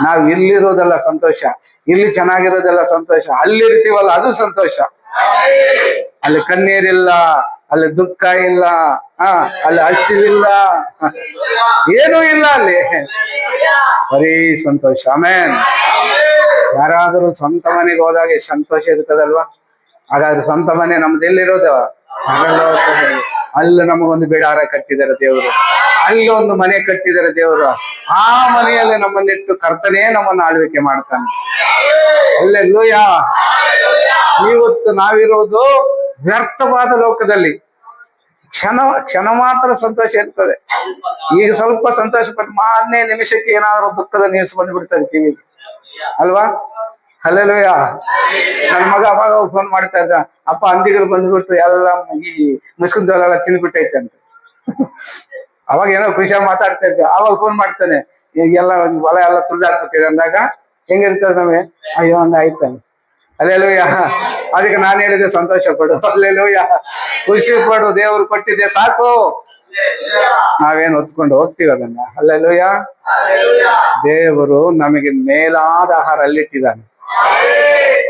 ನಾವ್ ಇಲ್ಲಿರೋದೆಲ್ಲ ಸಂತೋಷ, ಇಲ್ಲಿ ಚೆನ್ನಾಗಿರೋದೆಲ್ಲ ಸಂತೋಷ, ಅಲ್ಲಿರ್ತೀವಲ್ಲ ಅದು ಸಂತೋಷ. ಅಲ್ಲಿ ಕಣ್ಣೀರಿಲ್ಲ, ಅಲ್ಲಿ ದುಃಖ ಇಲ್ಲ, ಅಲ್ಲಿ ಹಸಿವಿಲ್ಲ, ಏನೂ ಇಲ್ಲ, ಅಲ್ಲಿ ಬರೀ ಸಂತೋಷ. ಆಮೇನ್. ಯಾರಾದ್ರೂ ಸ್ವಂತ ಮನೆಗೆ ಹೋದಾಗ ಸಂತೋಷ ಇರ್ತದಲ್ವಾ? ಹಾಗಾದ್ರೆ ಸ್ವಂತ ಮನೆ ನಮ್ದು ಎಲ್ಲಿರೋದು? ಅಲ್ಲಿ ನಮಗೊಂದು ಬಿಡಾರ ಕಟ್ಟಿದ್ದಾರೆ ದೇವರು, ಅಲ್ಲಿ ಒಂದು ಮನೆ ಕಟ್ಟಿದ್ದಾರೆ ದೇವರು. ಆ ಮನೆಯಲ್ಲಿ ನಮ್ಮನ್ನಿಟ್ಟು ಕರ್ತನೇ ನಮ್ಮನ್ನು ಆಳ್ವಿಕೆ ಮಾಡ್ತಾನೆ. ಅಲ್ಲೆಲ್ಲೂಯ. ಇವತ್ತು ನಾವಿರೋದು ವ್ಯರ್ಥವಾದ ಲೋಕದಲ್ಲಿ. ಕ್ಷಣ ಮಾತ್ರ ಸಂತೋಷ ಇರ್ತದೆ. ಈಗ ಸ್ವಲ್ಪ ಸಂತೋಷ ಪಟ್ಟು ಮಾನ್ಯ ನಿಮಿಷಕ್ಕೆ ಏನಾದ್ರು ದುಃಖದ ನ್ಯೂಸ್ ಬಂದ್ಬಿಡ್ತದೆ ಕಿವಿಗೆ, ಅಲ್ವಾ? ಅಲ್ಲೆಲ್ಲೂಯ. ನನ್ನ ಮಗ ಅವಾಗ ಫೋನ್ ಮಾಡ್ತಾ ಇದ್ದ, ಅಪ್ಪ ಹಂದಿಗಳು ಬಂದ್ಬಿಟ್ಟು ಎಲ್ಲ ಈ ಮುಸ್ಕುಂದೆಲ್ಲ ತಿಂದ್ಬಿಟ್ಟೈತೆ ಅಂತ. ಅವಾಗ ಏನೋ ಖುಷಿಯಾಗಿ ಮಾತಾಡ್ತಾ ಇದ್ದೆ. ಅವಾಗ ಫೋನ್ ಮಾಡ್ತಾನೆ, ಈಗೆಲ್ಲ ಹೊಲ ಎಲ್ಲ ತುಳಿದಾಕ್ಬಿಟ್ಟಿದೆ ಅಂದಾಗ ಹೆಂಗಿರ್ತದೆ ನಮಗೆ? ಅಯ್ಯೋ ಒಂದ್ ಆಯ್ತಾನೆ. ಅಲ್ಲೆಲ್ಲೂಯ. ಅದಕ್ಕೆ ನಾನು ಹೇಳಿದೆ, ಸಂತೋಷ ಪಡು. ಅಲ್ಲೆಲ್ಲೂಯ. ಖುಷಿ ಪಡು, ದೇವ್ರು ಕೊಟ್ಟಿದ್ದೆ ಸಾಕು. ನಾವೇನು ಹೊತ್ಕೊಂಡು ಹೋಗ್ತೀವಿ ಅದನ್ನ. ಅಲ್ಲೆಲ್ಲೂಯ. ದೇವರು ನಮಗೆ ಮೇಲಾದ ಆಹಾರ ಅಲ್ಲಿಟ್ಟಿದ್ದಾನೆ.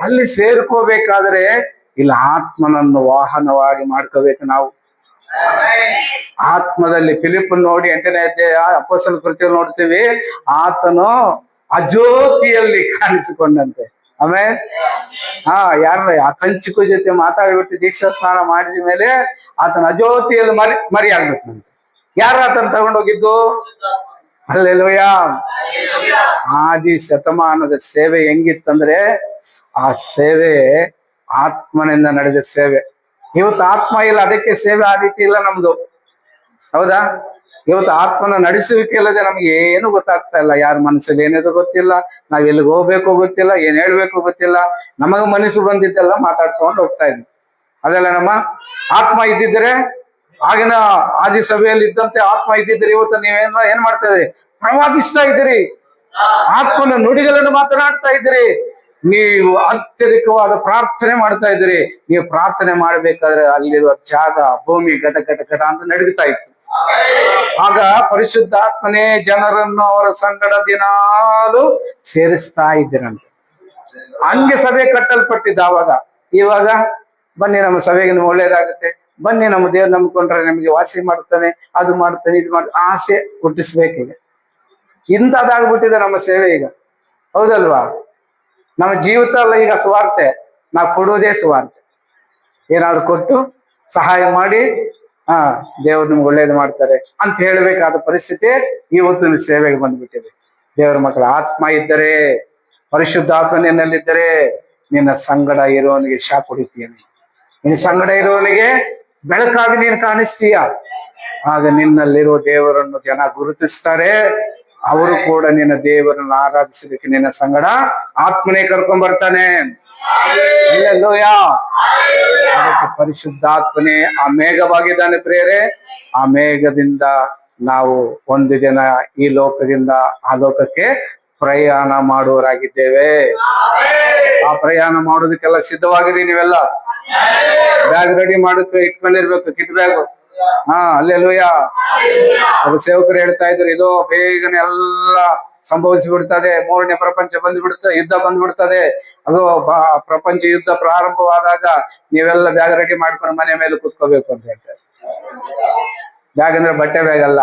ಅಲ್ಲಿ ಸೇರ್ಕೋಬೇಕಾದ್ರೆ ಇಲ್ಲಿ ಆತ್ಮನನ್ನು ವಾಹನವಾಗಿ ಮಾಡ್ಕೋಬೇಕು ನಾವು. ಆತ್ಮದಲ್ಲಿ ಫಿಲಿಪ್ ನೋಡಿ 8ನೇ ಅಧ್ಯಾಯ ಅಪೊಸ್ತಲರ ಕೃತ್ಯಗಳು ನೋಡ್ತೀವಿ. ಆತನು ಅಜ್ಯೋತಿಯಲ್ಲಿ ಕಾಣಿಸಿಕೊಂಡಂತೆ. ಆಮೇಲೆ ಯಾರ ಆ ಕಂಚುಕು ಜೊತೆ ಮಾತಾಡ್ಬಿಟ್ಟು ದೀಕ್ಷಾ ಸ್ನಾನ ಮಾಡಿದ ಮೇಲೆ ಆತನ ಅಜ್ಯೋತಿಯಲ್ಲಿ ಮರಿ ಆಗ್ಬಿಟ್ನಂತೆ. ಯಾರು ಆತನ ತಗೊಂಡೋಗಿದ್ದು? ಅಲ್ಲೆಲ್ಲೂಯ. ಆದಿ ಶತಮಾನದ ಸೇವೆ ಹೆಂಗಿತ್ತಂದ್ರೆ, ಆ ಸೇವೆ ಆತ್ಮನಿಂದ ನಡೆದ ಸೇವೆ. ಇವತ್ತು ಆತ್ಮ ಇಲ್ಲ, ಅದಕ್ಕೆ ಸೇವೆ ಆ ರೀತಿ ಇಲ್ಲ ನಮ್ದು. ಹೌದಾ? ಇವತ್ತು ಆತ್ಮನ ನಡೆಸುವಿಕೆ ಇಲ್ಲದೆ ನಮ್ಗೆ ಏನು ಗೊತ್ತಾಗ್ತಾ ಇಲ್ಲ. ಯಾರ ಮನಸ್ಸಲ್ಲಿ ಏನಿದೆ ಗೊತ್ತಿಲ್ಲ, ನಾವ್ ಎಲ್ಲಿಗೆ ಹೋಗ್ಬೇಕು ಗೊತ್ತಿಲ್ಲ, ಏನ್ ಹೇಳ್ಬೇಕು ಗೊತ್ತಿಲ್ಲ. ನಮಗ ಮನಸ್ಸು ಬಂದಿದ್ದೆಲ್ಲ ಮಾತಾಡ್ಕೊಂಡು ಹೋಗ್ತಾ ಇದ್ವಿ. ಅದೆಲ್ಲ ನಮ್ಮ ಆತ್ಮ ಇದ್ದಿದ್ರೆ, ಆಗಿನ ಆದಿ ಸಭೆಯಲ್ಲಿ ಇದ್ದಂತೆ ಆತ್ಮ ಇದ್ದಿದ್ರೆ ಇವತ್ತು ಏನ್ ಮಾಡ್ತಾ ಇದ್ರಿ? ಪ್ರವಾದಿಸ್ತಾ ಇದ್ದೀರಿ, ಆತ್ಮನ ನುಡಿಗಳನ್ನು ಮಾತನಾಡ್ತಾ ಇದ್ದೀರಿ, ನೀವು ಅತ್ಯಧಿಕವಾದ ಪ್ರಾರ್ಥನೆ ಮಾಡ್ತಾ ಇದ್ದೀರಿ. ನೀವು ಪ್ರಾರ್ಥನೆ ಮಾಡ್ಬೇಕಾದ್ರೆ ಅಲ್ಲಿರುವ ಜಾಗ ಭೂಮಿ ಘಟ ಘಟ ಘಟ ಅಂತ ನಡುಗ್ತಾ ಇತ್ತು. ಆಗ ಪರಿಶುದ್ಧಾತ್ಮನೇ ಜನರನ್ನು ಅವರ ಸಂಗಡ ದಿನಾಲು ಸೇರಿಸ್ತಾ ಇದ್ದೀರಂತೆ. ಹಂಗೆ ಸಭೆ ಕಟ್ಟಲ್ಪಟ್ಟಿದ್ದ ಅವಾಗ. ಇವಾಗ ಬನ್ನಿ ನಮ್ಮ ಸಭೆಗೆ ನಿಮ್ಗೆ ಒಳ್ಳೇದಾಗುತ್ತೆ, ಬನ್ನಿ ನಮ್ಮ ದೇವ್ರು ನಂಬ್ಕೊಂಡ್ರೆ ನಮಗೆ ವಾಸಿ ಮಾಡ್ತಾನೆ, ಅದು ಮಾಡ್ತಾನೆ, ಇದು ಮಾಡ್ತಾನೆ, ಆಸೆ ಹುಟ್ಟಿಸ್ಬೇಕೀಗ. ಇಂಥದ್ದಾಗ್ಬಿಟ್ಟಿದೆ ನಮ್ಮ ಸೇವೆ ಈಗ. ಹೌದಲ್ವಾ? ನಮ್ಮ ಜೀವಿತ ಅಲ್ಲ ಈಗ ಸ್ವಾರ್ಥ. ನಾವು ಕೊಡೋದೇ ಸ್ವಾರ್ಥ. ಏನಾದ್ರು ಕೊಟ್ಟು ಸಹಾಯ ಮಾಡಿ ದೇವ್ರು ನಿಮ್ಗೆ ಒಳ್ಳೇದು ಮಾಡ್ತಾರೆ ಅಂತ ಹೇಳ್ಬೇಕಾದ ಪರಿಸ್ಥಿತಿ ಇವತ್ತಿನ ಸೇವೆಗೆ ಬಂದ್ಬಿಟ್ಟಿದೆ. ದೇವರ ಮಕ್ಕಳ ಆತ್ಮ ಇದ್ದರೆ, ಪರಿಶುದ್ಧಾತ್ಮ ನಿನ್ನಲ್ಲಿದ್ದರೆ ನಿನ್ನ ಸಂಗಡ ಇರೋನಿಗೆ ಶಾಪ್ ಹೊಡಿತೀಯನೆ. ನಿನ್ನ ಸಂಗಡ ಇರೋನಿಗೆ ಬೆಳಕಾಗಿ ನೀನು ಕಾಣಿಸ್ತೀಯ. ಆಗ ನಿನ್ನಲ್ಲಿರೋ ದೇವರನ್ನು ಜನ ಗುರುತಿಸ್ತಾರೆ. ಅವರು ಕೂಡ ನಿನ್ನ ದೇವರನ್ನ ಆರಾಧಿಸಲಿಕ್ಕೆ ನಿನ್ನ ಸಂಗಡ ಆತ್ಮನೇ ಕರ್ಕೊಂಡ್ ಬರ್ತಾನೆ. ಹಲ್ಲೆಲೂಯಾ. ಅದಕ್ಕೆ ಪರಿಶುದ್ಧಾತ್ಮನೇ ಆ ಮೇಘವಾಗಿದ್ದಾನೆ ಪ್ರಿಯರೇ. ಆ ಮೇಘದಿಂದ ನಾವು ಒಂದು ದಿನ ಈ ಲೋಕದಿಂದ ಆ ಲೋಕಕ್ಕೆ ಪ್ರಯಾಣ ಮಾಡುವವರಾಗಿದ್ದೇವೆ. ಆ ಪ್ರಯಾಣ ಮಾಡೋದಕ್ಕೆಲ್ಲ ಸಿದ್ಧವಾಗಿರಿ ನೀವೆಲ್ಲ. ಬ್ಯಾಗ್ ರೆಡಿ ಮಾಡಕ್ಕೆ ಇಟ್ಕೊಂಡಿರ್ಬೇಕು, ಕಿಟ್ ಬ್ಯಾಗ್. ಹಲ್ಲೆಲೂಯಾ. ಅದು ಸೇವಕರು ಹೇಳ್ತಾ ಇದ್ರು, ಇದು ಬೇಗನೆ ಎಲ್ಲ ಸಂಭವಿಸಿ ಬಿಡ್ತದೆ, ಮೂರನೇ ಪ್ರಪಂಚ ಬಂದ್ಬಿಡ್ತದೆ, ಯುದ್ಧ ಬಂದ್ಬಿಡ್ತದೆ. ಅದು ಪ್ರಪಂಚ ಯುದ್ಧ ಪ್ರಾರಂಭವಾದಾಗ ನೀವೆಲ್ಲ ಬ್ಯಾಗ್ ರೆಡಿ ಮಾಡ್ಕೊಂಡು ಮನೆ ಮೇಲೆ ಕೂತ್ಕೋಬೇಕು ಅಂತ ಹೇಳ್ತಾರೆ. ಬ್ಯಾಗ್ ಅಂದ್ರೆ ಬಟ್ಟೆ ಬ್ಯಾಗ್ ಅಲ್ಲ,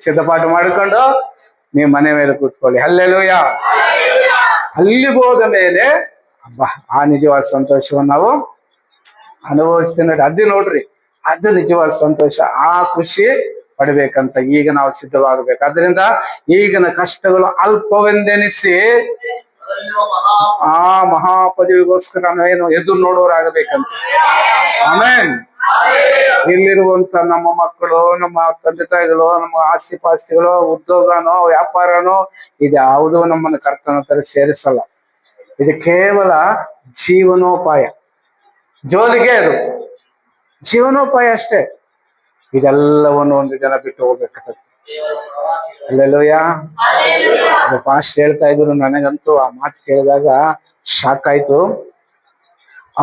ಸಿದ್ಧಪಾಠ ಮಾಡಿಕೊಂಡು ನೀವು ಮನೆ ಮೇಲೆ ಕೂತ್ಕೊಳ್ಳಿ. ಹಲ್ಲೆಲೂಯಾ. ಅಲ್ಲಿಗೆ ಹೋದ ಮೇಲೆ ಆ ನಿಜವಾದ ಸಂತೋಷವನ್ನು ನಾವು ಅನುಭವಿಸ್ತೀವಿ ನೋಡಿ. ಅದು ನೋಡ್ರಿ, ಅದು ನಿಜವಾದ ಸಂತೋಷ. ಆ ಖುಷಿ ಪಡ್ಬೇಕಂತ ಈಗ ನಾವು ಸಿದ್ಧವಾಗಬೇಕು. ಅದರಿಂದ ಈಗಿನ ಕಷ್ಟಗಳು ಅಲ್ಪವೆಂದೆನಿಸಿ ಆ ಮಹಾಪದವಿಗೋಸ್ಕರ ನಾವೇನು ಎದುರು ನೋಡೋರಾಗಬೇಕಂತ. ಆಮೇನ್. ಇಲ್ಲಿರುವಂತ ನಮ್ಮ ಮಕ್ಕಳು, ನಮ್ಮ ತಂದೆ ತಾಯಿಗಳು, ನಮ್ಮ ಆಸ್ತಿ ಪಾಸ್ತಿಗಳು, ಉದ್ಯೋಗನೋ ವ್ಯಾಪಾರನೋ ಇದ್ಯಾವುದೂ ನಮ್ಮನ್ನು ಕರ್ತನ ಹತ್ರ ಸೇರಿಸಲ್ಲ. ಇದು ಕೇವಲ ಜೀವನೋಪಾಯ, ಜೋಲಿಗೆ ಅದು ಜೀವನೋಪಾಯ ಅಷ್ಟೇ. ಇದೆಲ್ಲವನ್ನು ಒಂದು ಜನ ಬಿಟ್ಟು ಹೋಗ್ಬೇಕಾಗ್ತದೆ. ಅಲ್ಲೆಲ್ಲೂಯಾ. ಪಾಸ್ಟ್ ಹೇಳ್ತಾ ಇದ್ರು, ನನಗಂತೂ ಆ ಮಾತು ಕೇಳಿದಾಗ ಶಾಕ್ ಆಯ್ತು.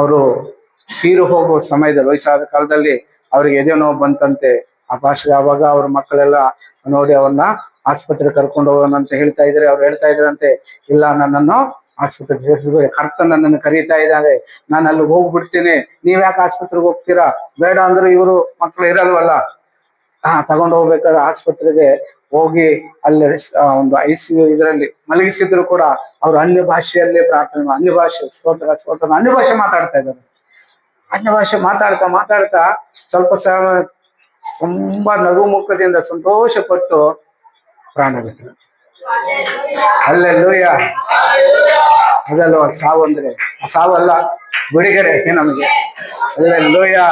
ಅವರು ತೀರು ಹೋಗುವ ಸಮಯದಲ್ಲಿ, ವಯಸ್ಸಾದ ಕಾಲದಲ್ಲಿ ಅವ್ರಿಗೆ ಎದೆ ನೋವು ಬಂತಂತೆ. ಆ ಪಾಸ್ಟ್ಗೆ ಆವಾಗ ಅವ್ರ ಮಕ್ಕಳೆಲ್ಲ ನೋಡಿ ಅವ್ರನ್ನ ಆಸ್ಪತ್ರೆ ಕರ್ಕೊಂಡು ಹೋಗೋಣ ಅಂತ ಹೇಳ್ತಾ ಇದ್ರೆ, ಅವ್ರು ಹೇಳ್ತಾ ಇದ್ರಂತೆ, ಇಲ್ಲ ನನ್ನನ್ನು ಆಸ್ಪತ್ರೆಗೆ ಸೇರಿಸಬೇಡಿ, ಕರ್ತ ನನ್ನನ್ನು ಕರೀತಾ ಇದ್ದಾರೆ, ನಾನು ಅಲ್ಲಿ ಹೋಗ್ಬಿಡ್ತೀನಿ, ನೀವ್ ಯಾಕೆ ಆಸ್ಪತ್ರೆಗೆ ಹೋಗ್ತೀರಾ? ಬೇಡ ಅಂದ್ರೆ ಇವರು ಮಕ್ಕಳು ಇರಲ್ವಲ್ಲ. ತಗೊಂಡು ಹೋಗ್ಬೇಕಾದ್ರೆ ಆಸ್ಪತ್ರೆಗೆ ಹೋಗಿ ಅಲ್ಲಿ ಒಂದು ICU ಇದರಲ್ಲಿ ಮಲಗಿಸಿದ್ರು ಕೂಡ ಅವ್ರು ಅನ್ಯ ಭಾಷೆಯಲ್ಲೇ ಪ್ರಾರ್ಥನೆ, ಅನ್ಯ ಭಾಷೆ, ಸ್ತೋತ್ರ ಸ್ತೋತ್ರ, ಅನ್ಯ ಭಾಷೆ ಮಾತಾಡ್ತಾ ಇದ್ದಾರೆ. ಅನ್ಯ ಭಾಷೆ ಮಾತಾಡ್ತಾ ಮಾತಾಡ್ತಾ ಸ್ವಲ್ಪ ಸಮಯ ತುಂಬಾ ನಗು ಮುಖದಿಂದ ಸಂತೋಷ ಪಟ್ಟು ಪ್ರಾಣ ಬಿಟ್ಟರು. ಅಲ್ಲೆಲ್ಲೂಯಾ. ಅದಲ್ವ ಸಾವು ಅಂದ್ರೆ, ಸಾವಲ್ಲ, ಬಿಡುಗಡೆ ನಮಗೆ. ಅಲ್ಲೆಲ್ಲೂಯಾ.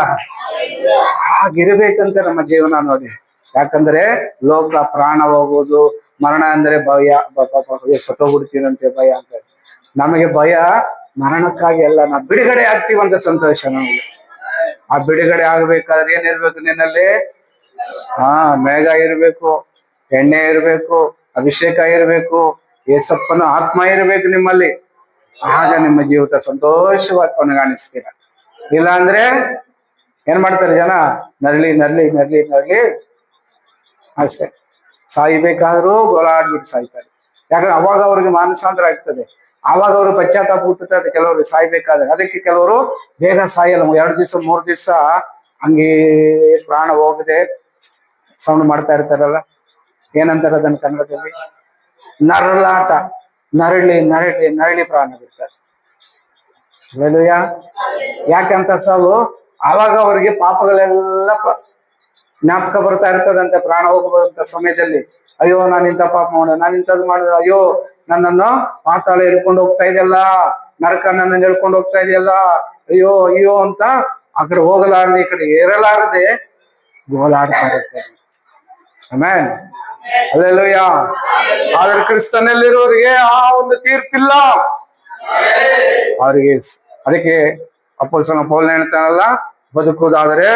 ಹಾಗಿರ್ಬೇಕಂತ ನಮ್ಮ ಜೀವನ ನೋಡಿ. ಯಾಕಂದ್ರೆ ಲೋಕ ಪ್ರಾಣ ಹೋಗುವುದು, ಮರಣ ಅಂದ್ರೆ ಭಯ, ಸತ್ತೋಗ್ಬಿಡ್ತೀರಂತೆ ಭಯ ಅಂತ. ನಮಗೆ ಭಯ ಮರಣಕ್ಕಾಗಿ ಅಲ್ಲ, ನಾವು ಬಿಡುಗಡೆ ಆಗ್ತೀವಂತ ಸಂತೋಷ ನಮಗೆ. ಆ ಬಿಡುಗಡೆ ಆಗ್ಬೇಕಾದ್ರೆ ಏನಿರ್ಬೇಕು ನಿನ್ನಲ್ಲಿ? ಮೇಘ ಇರ್ಬೇಕು, ಎಣ್ಣೆ ಇರ್ಬೇಕು, ಅಭಿಷೇಕ ಇರ್ಬೇಕು, ಏಸಪ್ಪನ ಆತ್ಮ ಇರ್ಬೇಕು ನಿಮ್ಮಲ್ಲಿ. ಆಗ ನಿಮ್ಮ ಜೀವಿತ ಸಂತೋಷವಾಗಿ ಕೊನೆಗಾಣಿಸ್ತೀರ. ಇಲ್ಲ ಅಂದ್ರೆ ಏನ್ ಮಾಡ್ತಾರೆ ಜನ? ನರಳಿ ನರಳಿ ನರಳಿ ನರಳಿ ಅಷ್ಟೇ. ಸಾಯ್ಬೇಕಾದ್ರೂ ಗೋಳಾಡ್ಬಿಟ್ಟು ಸಾಯ್ತಾರೆ. ಯಾಕಂದ್ರೆ ಅವಾಗ ಅವ್ರಿಗೆ ಮಾನಸಾಂತರ ಆಗ್ತದೆ, ಆವಾಗ ಅವರು ಪಶ್ಚಾತ್ತಾಪ ಹುಟ್ಟುತ್ತದೆ ಕೆಲವರು ಸಾಯ್ಬೇಕಾದ್ರೆ. ಅದಕ್ಕೆ ಕೆಲವರು ಬೇಗ ಸಾಯಲ್ಲ, 2 ದಿವಸ 3 ದಿವಸ ಹಂಗೇ ಪ್ರಾಣ ಹೋಗದೆ ಸೌಂಡ್ ಮಾಡ್ತಾ ಇರ್ತಾರಲ್ಲ, ಏನಂತಾರೆ ಅದನ್ನ ಕನ್ನಡದಲ್ಲಿ? ನರಳಾಟ. ನರಳಿ ನರಳಿ ನರಳಿ ಪ್ರಾಣ ಬಿಡ್ತಾರೆ. ಹಲ್ಲೆಲೂಯಾ. ಯಾಕಂತ ಸಾವು? ಆವಾಗ ಅವರಿಗೆ ಪಾಪಗಳೆಲ್ಲ ಜ್ಞಾಪಕ ಬರ್ತಾ ಇರ್ತದಂತೆ ಪ್ರಾಣ ಹೋಗುವಂತ ಸಮಯದಲ್ಲಿ. ಅಯ್ಯೋ ನಾನು ಇಂಥ ಪಾಪ ಮಾಡೋಣ, ನಾನು ಇಂಥದ್ದು ಮಾಡಿದ್ರೆ, ಅಯ್ಯೋ ನನ್ನನ್ನು ಪಾತಾಳ ಹೇಳ್ಕೊಂಡು ಹೋಗ್ತಾ ಇದೆಯಲ್ಲ, ನರಕ ನನ್ನನ್ನು ಹೇಳ್ಕೊಂಡು ಹೋಗ್ತಾ ಇದೆಯಲ್ಲ, ಅಯ್ಯೋ ಅಯ್ಯೋ ಅಂತ ಆ ಕಡೆ ಹೋಗಲಾರದೆ ಈ ಕಡೆ ಏರಲಾರದೆ ಗೋಲಾಡ್ತಾ ಇರ್ತಾರೆ. ಆಮೆನ್. ಹಲ್ಲೆಲೂಯಾ. ಆದ್ರೆ ಕ್ರಿಸ್ತನಲ್ಲಿರೋರಿಗೆ ಆ ಒಂದು ತೀರ್ಪಿಲ್ಲ ಅವರಿಗೆ. ಅದಕ್ಕೆ ಅಪೊಸ್ತಲನ ಪೌಲನು ಹೇಳ್ತಾನಲ್ಲ, ಬದುಕುವುದಾದರೆ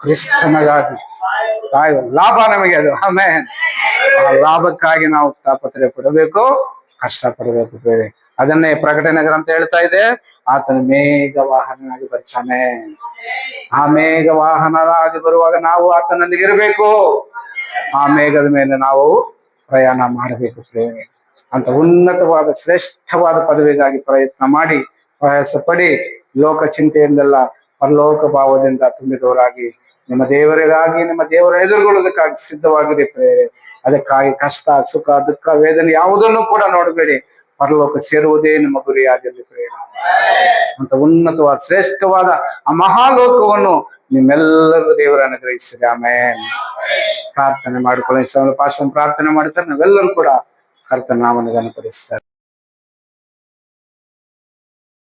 ಕ್ರಿಸ್ತನಿಗಾಗಿ, ಲಾಭ ನಮಗೆ ಅದು. ಆಮೆನ್. ಆ ಲಾಭಕ್ಕಾಗಿ ನಾವು ತಾಪತ್ರೆ ಪಡಬೇಕು, ಕಷ್ಟ ಪಡಬೇಕು ಬೇರೆ. ಅದನ್ನೇ ಪ್ರಕಟಣೆ ಗ್ರಂಥ ಹೇಳ್ತಾ ಇದೆ, ಆತನ ಮೇಘ ವಾಹನನಾಗಿ ಬರ್ತಾನೆ. ಆ ಮೇಘ ವಾಹನರಾಗಿ ಬರುವಾಗ ನಾವು ಆತನೊಂದಿಗೆ ಇರಬೇಕು. ಆ ಮೇಘದ ಮೇಲೆ ನಾವು ಪ್ರಯಾಣ ಮಾಡಬೇಕು ಪ್ರೇಮಿ ಅಂತ. ಉನ್ನತವಾದ ಶ್ರೇಷ್ಠವಾದ ಪದವಿಗಾಗಿ ಪ್ರಯತ್ನ ಮಾಡಿ, ಪ್ರಯಾಸ ಪಡಿ, ಲೋಕ ಚಿಂತೆಯಿಂದಲ್ಲ ಪರಲೋಕ ಭಾವದಿಂದ ತುಂಬಿದವರಾಗಿ ನಿಮ್ಮ ದೇವರಿಗಾಗಿ, ನಿಮ್ಮ ದೇವರ ಎದುರುಗೊಳ್ಳೋದಕ್ಕಾಗಿ ಸಿದ್ಧವಾಗಿರಿ ಪ್ರೇರೆ. ಅದಕ್ಕಾಗಿ ಕಷ್ಟ, ಸುಖ, ದುಃಖ, ವೇದನೆ ಯಾವುದನ್ನು ಕೂಡ ನೋಡಬೇಡಿ. ಪರಲೋಕ ಸೇರುವುದೇ ನಿಮ್ಮ ಗುರಿಯಾಗಿರಲಿ ಪ್ರೇಮ ಅಂತ. ಉನ್ನತವಾದ ಶ್ರೇಷ್ಠವಾದ ಆ ಮಹಾಲೋಕವನ್ನು ನಿಮ್ಮೆಲ್ಲರೂ ದೇವರು ಅನುಗ್ರಹಿಸಿದೆ. ಆಮೇಲೆ ಪ್ರಾರ್ಥನೆ ಮಾಡಿಕೊಳ್ಳಿ. ಪಾರ್ಶ್ವ ಪ್ರಾರ್ಥನೆ ಮಾಡ್ತಾರೆ. ನಾವೆಲ್ಲರೂ ಕೂಡ ಕರ್ತನ ನಾಮವನ್ನು ಗಣಪಡಿಸ್ತಾರೆ.